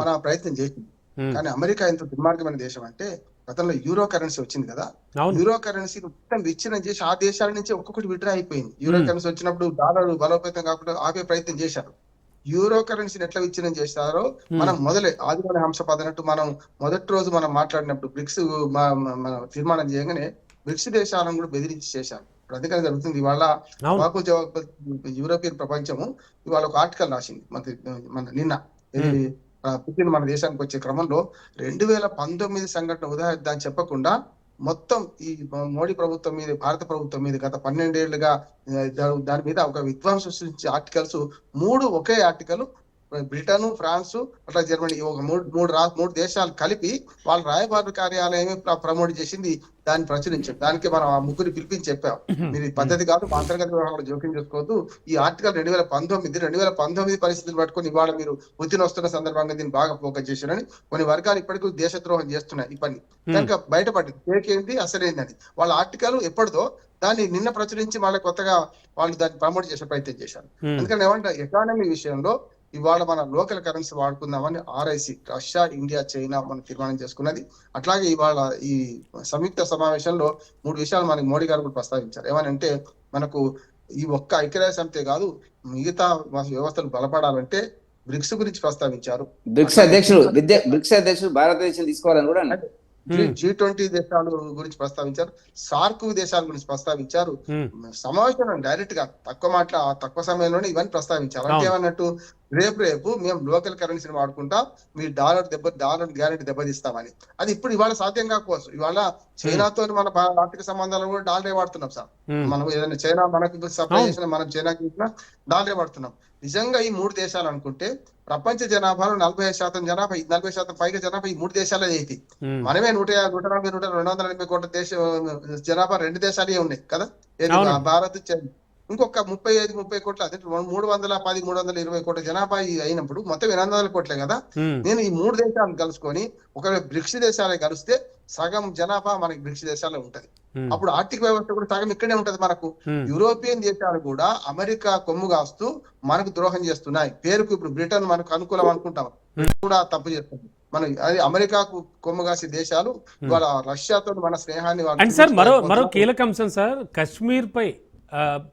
మన ప్రయత్నం చేసింది. కానీ అమెరికా ఎంత దుర్మార్గమైన దేశం అంటే గతంలో యూరో కరెన్సీ వచ్చింది కదా, యూరో కరెన్సీ మొత్తం విచ్ఛిన్నం చేసి ఆ దేశాల నుంచి ఒక్కొక్కటి విడ్రా అయిపోయింది. యూరో కరెన్సీ వచ్చినప్పుడు డాలర్ బలోపేతం కాకుండా ఆపే ప్రయత్నం చేశారు. యూరో కరెన్సీని ఎట్లా విచ్ఛిన్నం చేస్తారో మనం మొదలే ఆదివారం హంసపాద అన్నట్టు మనం మొదటి రోజు మనం మాట్లాడినప్పుడు బ్రిక్స్ తీర్మానం చేయగానే బ్రిక్స్ దేశాలను కూడా బెదిరించి చేశారు. అందుకని జరుగుతుంది ఇవాళ యూరోపియన్ ప్రపంచము ఇవాళ ఒక ఆర్టికల్ రాసింది మన నిన్న. పుతిన్ మన దేశానికి వచ్చే క్రమంలో 2019 సంఘటన ఉదాహరణ చెప్పకుండా మొత్తం ఈ మోడీ ప్రభుత్వం మీద, భారత ప్రభుత్వం మీద గత 12 ఏళ్లుగా దాని మీద ఒక విధ్వంసం సృష్టించే ఆర్టికల్స్ 3 ఒకే ఆర్టికల్ బ్రిటన్, ఫ్రాన్స్ అట్లా జర్మనీ ఒక మూడు దేశాలు కలిపి వాళ్ళ రాయబార కార్యాలయమే ప్రమోట్ చేసింది, దాన్ని ప్రచురించాం. దానికి మనం ఆ ముగ్గురు పిలిపించి చెప్పాం, మీరు ఈ పద్ధతి కాదు, మా అంతర్గత వ్యవహారాలు జోక్యం చేసుకోవద్దు. ఈ ఆర్టికల్ 2019 పరిస్థితులు పట్టుకొని ఇవాళ మీరు పుతిన్ వస్తున్న సందర్భంగా దీన్ని బాగా ఫోకస్ చేశారని కొన్ని వర్గాలు ఇప్పటికీ దేశద్రోహం చేస్తున్నాయి ఈ పని. కనుక బయటపడింది ఫేక్ ఏంటి అసలేందని. వాళ్ళ ఆర్టికల్ ఎప్పటిదో దాన్ని నిన్న ప్రచురించి మళ్ళీ కొత్తగా వాళ్ళు దాన్ని ప్రమోట్ చేసే ప్రయత్నం చేశారు. అందుకని ఏమంటే ఎకానమీ విషయంలో ఇవాళ మన లోకల్ కరెన్సీ వాడుకుందామని RIC రష్యా, ఇండియా, చైనా మనం తీర్మానం చేసుకున్నది. అట్లాగే ఇవాళ ఈ సంయుక్త సమావేశంలో 3 విషయాలు మనకి మోడీ గారు కూడా ప్రస్తావించారు. ఏమనంటే మనకు ఈ ఒక్క ఐక్యరాజ్య సమితే కాదు, మిగతా వ్యవస్థలు బలపడాలంటే బ్రిక్స్ గురించి ప్రస్తావించారు. బ్రిక్స్ అధ్యక్షుడు భారతదేశం తీసుకోవాలని కూడా అన్నారు. G20 దేశాల గురించి ప్రస్తావించారు, సార్క్ దేశాల గురించి ప్రస్తావించారు. సమావేశం డైరెక్ట్ గా తక్కువ సమయంలోనే ఇవన్నీ ప్రస్తావించారు. అంటే ఏమన్నట్టు రేపు మేము లోకల్ కరెన్సీని వాడుకుంటా, మీ డాలర్ గ్యారెంటీ దెబ్బతీస్తామని. అది ఇప్పుడు ఇవాళ సాధ్యం కాకపోవచ్చు. ఇవాళ చైనాతో మన ఆర్థిక సంబంధాలు కూడా డాలరే వాడుతున్నాం సార్. మనం ఏదైనా చైనా మనకు సప్లై చేసిన, మనం చైనాకి ఇచ్చిన డాలరే వాడుతున్నాం. నిజంగా ఈ 3 దేశాలు అనుకుంటే ప్రపంచ జనాభాలో 40% జనాభా, 40% పైగా జనాభా ఈ 3 దేశాలే అయితే. మనమే 280 కోట్ల జనాభా 2 దేశాలే ఉన్నాయి కదా, భారత్, చైనా. ఇంకొక 35-30 కోట్ల, అదే 320 కోట్ల జనాభా అయినప్పుడు మొత్తం 800 కోట్లే కదా. నేను ఈ 3 దేశాలను కలుసుకొని ఒకవేళ బ్రిక్స్ దేశాలే కలిస్తే సగం జనాభా మనకి బ్రిక్స్ దేశాలే ఉంటది. అప్పుడు ఆర్థిక వ్యవస్థ కూడా సగం ఇక్కడే ఉంటది మనకు. యూరోపియన్ దేశాలు కూడా అమెరికా కొమ్ము కాస్తూ మనకు ద్రోహం చేస్తున్నాయి. పేరుకు ఇప్పుడు బ్రిటన్ మనకు అనుకూలం అనుకుంటాం, కూడా తప్పు చేస్తుంది. మనం అది అమెరికాకు కొమ్ము కాసే దేశాలు ఇవాళ రష్యాతో మన స్నేహాన్ని. అండ్ సార్ మరో కీలక అంశం సార్, కశ్మీర్ పై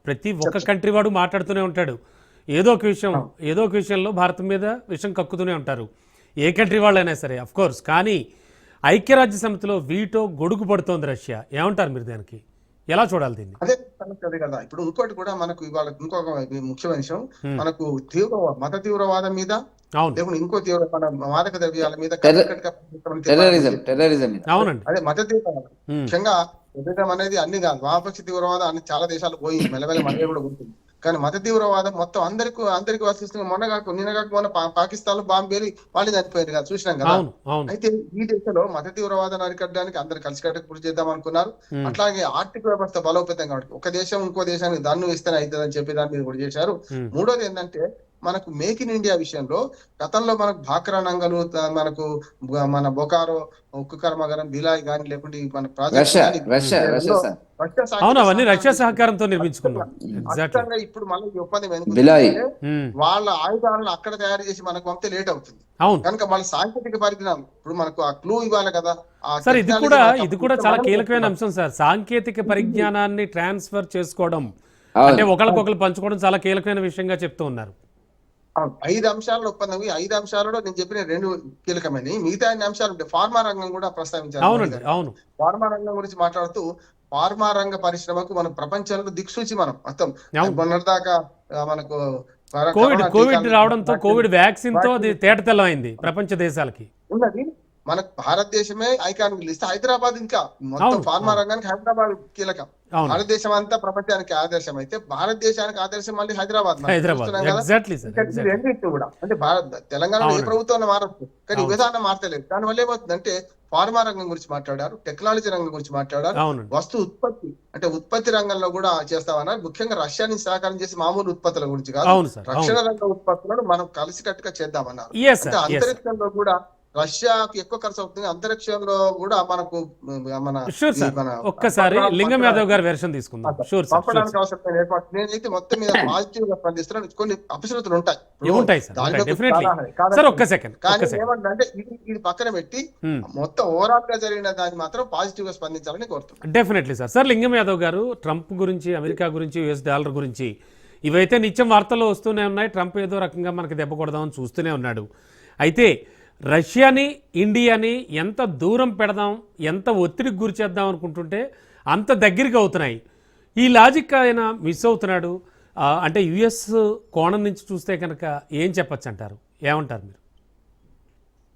ప్రతి ఒక్క కంట్రీ వాడు మాట్లాడుతూనే ఉంటాడు. ఏదో ఒక విషయంలో భారతం మీద విషం కక్కుతూనే ఉంటారు, ఏ కంట్రీ వాళ్ళైనా సరే అఫ్ కోర్స్. కానీ ఐక్యరాజ్య సమితిలో వీటో గొడుగు పడుతోంది రష్యా. ఏమంటారు మీరు దానికి? ఎలా చూడాలి దీన్ని? అదే కదా. ఇప్పుడు ఇంకోటి కూడా మనకు ఇవాళ ఇంకొక ముఖ్యమైన విషయం, మనకు మత తీవ్రవాదం మీద, లేకుంటే ఇంకో మన మాదక ద్రవ్యాల మీద, అదే మత తీవ్రవాదం ముఖ్యంగా ఎదగడం అనేది అన్ని కాదు. వామపక్ష తీవ్రవాదం అన్ని చాలా దేశాలు పోయి మెల్లమెల్ల మనమే కూడా ఉంటుంది. కానీ మత తీవ్రవాదం మొత్తం అందరికి వర్తిస్తుంది. మొన్న పాకిస్తాన్ లో బాంబు పేలి వాళ్ళు చనిపోయారు కదా, చూసినాం కదా. అయితే ఈ దేశంలో మత తీవ్రవాదాన్ని అరికట్టడానికి అందరు కలిసికట్టుకు కృషి చేద్దాం అనుకున్నారు. అట్లాగే ఆర్థిక వ్యవస్థ బలోపేతం కాబట్టి ఒక దేశం ఇంకో దేశానికి దన్ను ఇస్తేనే అవుతుందని చెప్పి దాని మీద కూడా చేశారు. మూడోది ఏంటంటే మనకు మేక్ ఇన్ ఇండియా విషయంలో గతంలో మనకు భాక్రా నంగలు, మనకు మన బొకారో ఉక్కు కర్మాగారం, బిలాయ్ కానీ, లేకుంటే మన రష్యా సహకారంతో నిర్మించుకున్నాం. ఇప్పుడు మళ్ళీ ఈ ఒప్పందం వాళ్ళ ఆయుధాలను అక్కడ తయారు చేసి మనకు పంపితే లేట్ అవుతుంది. కనుక మన సాంకేతిక పరిజ్ఞానం ఇప్పుడు మనకు ఆ క్లూ ఇవ్వాలి కదా సార్. ఇది కూడా చాలా కీలకమైన అంశం సార్. సాంకేతిక పరిజ్ఞానాన్ని ట్రాన్స్ఫర్ చేసుకోవడం అంటే ఒకరికొకరు పంచుకోవడం చాలా కీలకమైన విషయంగా చెప్తూ ఉన్నారు. 5 అంశాల ఒప్పందం. ఈ 5 అంశాలలో నేను చెప్పిన 2 కీలకమైనవి, మిగతా 5 అంశాలు ఉంటాయి. ఫార్మా రంగం కూడా ప్రస్తావించారు. ఫార్మా రంగం గురించి మాట్లాడుతూ ఫార్మా రంగ పరిశ్రమకు మనం ప్రపంచంలో దిక్సూచి. మనం మొత్తం మొన్నటిదాకా మనకు కోవిడ్ రావడంతో, కోవిడ్ వ్యాక్సిన్ తో అది తేటతెల్లమైంది ప్రపంచ దేశాలకి ఉన్నది. మనకు భారతదేశమే ఐకానిక్ లిస్ట్. హైదరాబాద్ ఇంకా మొత్తం ఫార్మా రంగానికి హైదరాబాద్ కీలకం. భారతదేశం అంతా ప్రపంచానికి ఆదర్శం అయితే భారతదేశానికి ఆదర్శం మళ్ళీ హైదరాబాద్ కూడా. అంటే తెలంగాణలో ఏ ప్రభుత్వం మారచ్చు, కానీ విధానం మారతలేదు. దానివల్ల ఏమవుతుందంటే ఫార్మా రంగం గురించి మాట్లాడారు, టెక్నాలజీ రంగం గురించి మాట్లాడారు, వస్తు ఉత్పత్తి అంటే ఉత్పత్తి రంగంలో కూడా చేస్తామన్నారు. ముఖ్యంగా రష్యా నుంచి సహకారం చేసి మామూలు ఉత్పత్తుల గురించి కాదు, రక్షణ రంగ ఉత్పత్తులను మనం కలిసికట్టుగా చేద్దామన్నారు. అంటే అంతరిక్షంలో కూడా రష్యాకి ఎక్కువ ఖర్చు అవుతుంది, అంతరిక్షంలో కూడా మనకు ఒక్కసారి లింగం యాదవ్ గారి వెర్షన్ తీసుకుందాం. పంపడానికి అవసరమైన ఏర్పాటు నేనైతే మొత్తం మీద పాజిటివ్ గా స్పందిస్తున్నాను. కొన్ని అపశృతులు ఉంటాయి. కానీ ఏమంటే ఇది పక్కన పెట్టి మొత్తం ఓవరాల్ గా జరిగిన దాన్ని మాత్రం పాజిటివ్ గా స్పందించాలని కోరుతున్నాను. Definitely sir. సార్ లింగం యాదవ్ గారు, ట్రంప్ గురించి, అమెరికా గురించి, US డాలర్ గురించి ఇవైతే నిత్యం వార్తల్లో వస్తూనే ఉన్నాయి. ట్రంప్ ఏదో రకంగా మనకి దెబ్బ కొడదామని చూస్తూనే ఉన్నాడు. అయితే రష్యాని, ఇండియాని ఎంత దూరం పెడదాం, ఎంత ఒత్తిడికి గురి చేద్దాం అనుకుంటుంటే అంత దగ్గరికి అవుతున్నాయి. ఈ లాజిక్ ఆయన మిస్ అవుతున్నాడు. అంటే US కోణం నుంచి చూస్తే కనుక ఏం చెప్పచ్చు అంటారు? ఏమంటారు మీరు?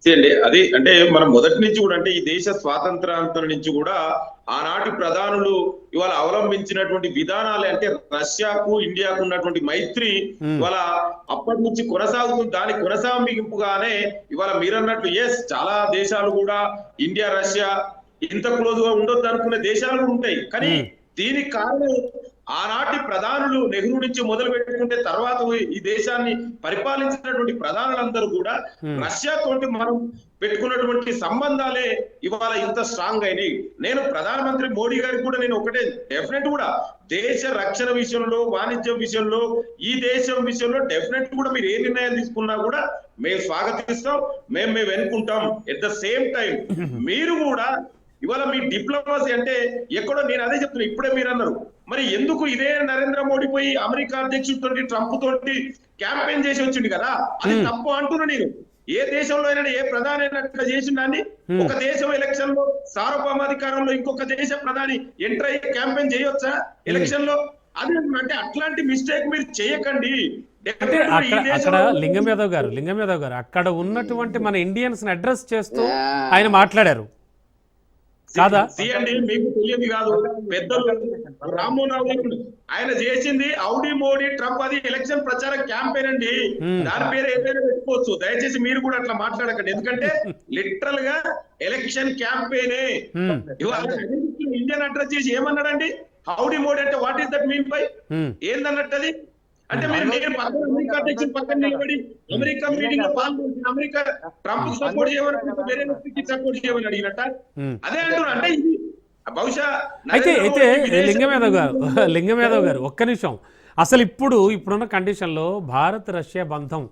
చేయండి అది అంటే మనం మొదటి నుంచి కూడా అంటే ఈ దేశ స్వాతంత్రాంతం నుంచి కూడా ఆనాటి ప్రధానులు ఇవాళ అవలంబించినటువంటి విధానాలే అంటే రష్యాకు ఇండియాకు ఉన్నటువంటి మైత్రి ఇవాళ అప్పటి నుంచి కొనసాగుతుంది. దాని కొనసాగింపుగానే ఇవాళ మీరన్నట్లు చాలా దేశాలు కూడా ఇండియా రష్యా ఇంత క్లోజ్ గా ఉండొద్దు అనుకునే దేశాలు కూడా ఉంటాయి. కానీ దీనికి కారణం ఆనాటి ప్రధానులు నెహ్రూ నుంచి మొదలు పెట్టుకుంటే తర్వాత ఈ దేశాన్ని పరిపాలించినటువంటి ప్రధానులందరూ కూడా రష్యా తోటి మనం పెట్టుకున్నటువంటి సంబంధాలే ఇవాళ ఇంత స్ట్రాంగ్ అయినాయి. నేను ప్రధానమంత్రి మోడీ గారికి కూడా నేను ఒకటే డెఫినెట్ కూడా దేశ రక్షణ విషయంలో వాణిజ్యం విషయంలో ఈ దేశం విషయంలో డెఫినెట్ కూడా మీరు ఏ నిర్ణయాలు తీసుకున్నా కూడా మేము స్వాగతిస్తాం, మేము వెనుకుంటాం. ఎట్ ద సేమ్ టైం మీరు కూడా ఇవాళ మీ డిప్లొమసీ అంటే ఎక్కడో నేను అదే చెప్తున్నా, ఇప్పుడే మీరు అన్నారు మరి ఎందుకు ఇదే నరేంద్ర మోడీ పోయి అమెరికా అధ్యక్షుడితో ట్రంప్ తోటి క్యాంపెయిన్ చేసి వచ్చింది కదా, అది తప్పు అంటున్నా నేను. ఏ దేశంలో అయినా ఏ ప్రధాని అయినా అట్లా చేసిండని ఒక దేశం ఎలక్షన్ లో సార్వభౌమాధికారంలో ఇంకొక దేశ ప్రధాని ఎంటర్ అయ్యి క్యాంపెయిన్ చేయొచ్చా ఎలక్షన్ లో? అది అంటే అట్లాంటి మిస్టేక్ మీరు చేయకండి. అంటే అక్కడ లింగం యాదవ్ గారు అక్కడ ఉన్నటువంటి మన ఇండియన్స్ ని అడ్రస్ చేస్తూ ఆయన మాట్లాడారు కాదా? అండి మీకు తెలియదు కాదు, పెద్దలు రామ్మోహన్ రావు గారు ఆయన చేసింది హౌడీ మోడీ ట్రంప్, అది ఎలక్షన్ ప్రచార క్యాంపెయిన్ అండి. దాని పేరు ఏదైనా పెట్టుకోవచ్చు. దయచేసి మీరు కూడా అట్లా మాట్లాడకండి, ఎందుకంటే లిటరల్ గా ఎలక్షన్ క్యాంపెయినే. ఇవాళ ఇండియన్ అడ్రస్ చేసి ఏమన్నాడండి? హౌడీ మోడీ అంటే what is that mean by ఏందన్నట్టు అది? అంటే మీరు నేను అమెరికా అధ్యక్షుడు పక్కన నిలబడి అమెరికా మీటింగ్ లో పాల్గొని అమెరికా ట్రంప్ సపోర్ట్ చేయమని వేరే వ్యక్తికి సపోర్ట్ చేయమని అడిగినట్ట అదే అంటున్నా. అంటే ఇది బహుశా అయితే లింగం యాదవ్ గారు ఒక్క నిమిషం, అసలు ఇప్పుడున్న కండిషన్లో భారత్ రష్యా బంధం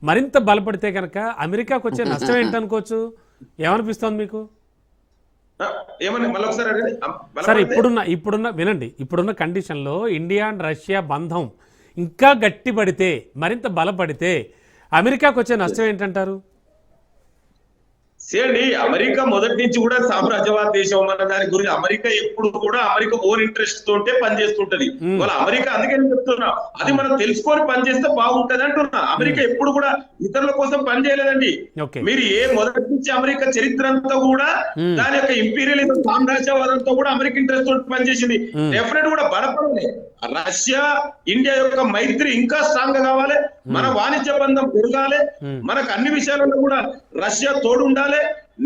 మరింత బలపడితే కనుక అమెరికాకు వచ్చే నష్టం ఏంటనుకోవచ్చు? ఏమనిపిస్తోంది మీకు? సరే ఇప్పుడున్న కండిషన్లో ఇండియా అండ్ రష్యా బంధం ఇంకా గట్టిపడితే మరింత బలపడితే అమెరికాకు వచ్చే నష్టం ఏంటంటారు? సేండి అమెరికా మొదటి నుంచి కూడా సామ్రాజ్యవాద దేశం అన్న దాని గురించి అమెరికా ఎప్పుడు కూడా అమెరికా ఓన్ ఇంట్రెస్ట్ తోటే పనిచేస్తుంటది. వాళ్ళ అమెరికా అందుకే చెప్తున్నా, అది మనం తెలుసుకొని పనిచేస్తే బాగుంటది అంటున్నా. అమెరికా ఎప్పుడు కూడా ఇతరుల కోసం పనిచేయలేదండి. మీరు మొదటి నుంచి అమెరికా చరిత్ర అంతా కూడా దాని యొక్క ఇంపీరియలిజం సామ్రాజ్యవాదంతో కూడా అమెరికా ఇంట్రెస్ట్ తోటి పనిచేసింది. డెఫినెట్ కూడా బలపడాలి. రష్యా ఇండియా యొక్క మైత్రి ఇంకా స్ట్రాంగ్ గా కావాలి, మన వాణిజ్య బంధం పెరగాలి, మనకు అన్ని విషయాలలో కూడా రష్యా తోడు ఉండాలి.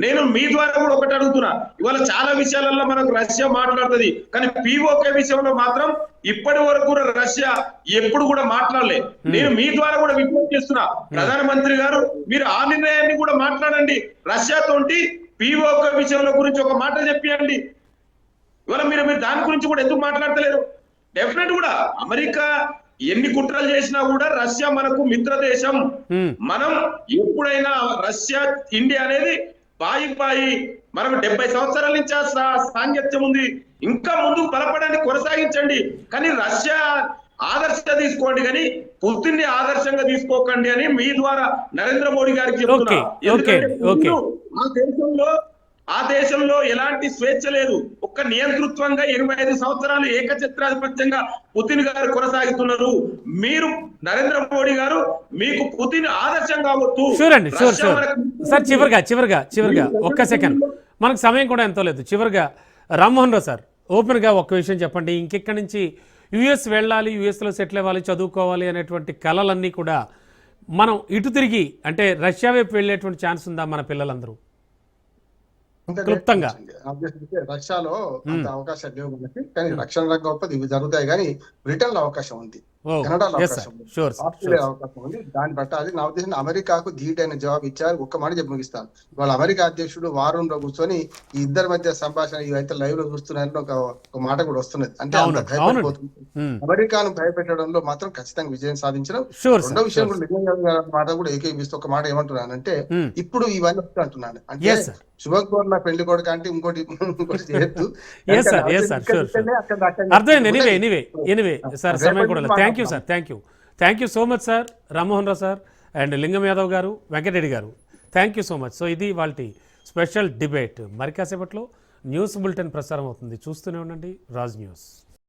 నేను మీ ద్వారా కూడా ఒకటి అడుగుతున్నా, ఇవాళ చాలా విషయాలలో మనకు రష్యా మాట్లాడుతుంది, కానీ పిఓకే విషయంలో మాత్రం ఇప్పటి వరకు కూడా రష్యా ఎప్పుడు కూడా మాట్లాడలే. నేను మీ ద్వారా కూడా విజ్ఞప్తి చేస్తున్నా, ప్రధానమంత్రి గారు మీరు ఆ నిర్ణయాన్ని కూడా మాట్లాడండి. రష్యా తోటి పిఓకే విషయంలో గురించి ఒక మాట చెప్పండి. ఇవాళ మీరు దాని గురించి కూడా ఎందుకు మాట్లాడతలేరు? డెఫినెట్ కూడా అమెరికా ఎన్ని కుట్రలు చేసినా కూడా రష్యా మనకు మిత్ర దేశం. మనం ఎప్పుడైనా రష్యా ఇండియా అనేది బాయి మనకు 70 సంవత్సరాల నుంచి సాంగత్యం ఉంది. ఇంకా ముందుకు బలపడానికి కొనసాగించండి, కానీ రష్యా ఆదర్శంగా తీసుకోండి, కానీ పుతిన్ ని ఆదర్శంగా తీసుకోకండి అని మీ ద్వారా నరేంద్ర మోడీ గారికి చెప్తున్నా. ఆ దేశంలో ఎలాంటి స్వేచ్ఛ లేదు. ఒక్క నియంతృత్వంగా 25 సంవత్సరాలు ఏకఛత్రాధిపత్యంగా పుతిన్ గారు కొనసాగుతున్నారు. మీరు నరేంద్ర మోడీ గారు మీకు పుతిన్ ఆదర్శం కావద్దు. సార్ చివరిగా ఒక్క సెకండ్, మనకు సమయం కూడా ఎంతో లేదు. చివరిగా రామ్మోహన్ రావు సార్ ఓపెన్ గా ఒక్క విషయం చెప్పండి. ఇంకెక్కడి నుంచి యుఎస్ వెళ్ళాలి, యుఎస్లో సెటిల్ అవ్వాలి, చదువుకోవాలి అనేటువంటి కళలన్నీ కూడా మనం ఇటు తిరిగి అంటే రష్యా వైపు వెళ్ళేటువంటి ఛాన్స్ ఉందా మన పిల్లలందరూ? క్లుప్తంగా రష్యాలో అంత అవకాశాలు లేవు మనకి, కానీ రక్షణ రంగం ఇవి జరుగుతాయి, కానీ బ్రిటన్ లో అవకాశం ఉంది, కెనడాలో అవకాశం ఉంది, ఆస్ట్రేలియా అవకాశం ఉంది. దాన్ని బట్టి అది నా ఉద్దేశం అమెరికాకు ధీటైన జవాబు ఇచ్చారు. ఒక్క మాట చెప్పి ముగిస్తాను. వాళ్ళ అమెరికా అధ్యక్షుడు వారం లో కూర్చొని ఈ ఇద్దరి మధ్య సంభాషణ ఇవైతే లైవ్ లో చూస్తున్నారని ఒక మాట కూడా వస్తున్నది. అంటే భయపడిపోతుంది. అమెరికాను భయపెట్టడంలో మాత్రం ఖచ్చితంగా విజయం సాధించడం. రెండో విషయం కూడా మాట కూడా ఏకీపిస్తూ ఒక మాట ఏమంటున్నానంటే, ఇప్పుడు ఇవన్నీ వస్తుంటున్నాను అంటే శుభకోర్ల పెళ్లి కొడుకు అంటే ఇంకోటి చేయొద్దు. Thank you so much sir, Rammohan Rao sir and లింగం యాదవ్ గారు, వెంకటరెడ్డి గారు, thank you so much. So ఇది వాళ్ళ స్పెషల్ డిబేట్. మరి కాసేపట్లో న్యూస్ బులెటిన్ ప్రసారం అవుతుంది. చూస్తూనే ఉండండి రాజ్ న్యూస్.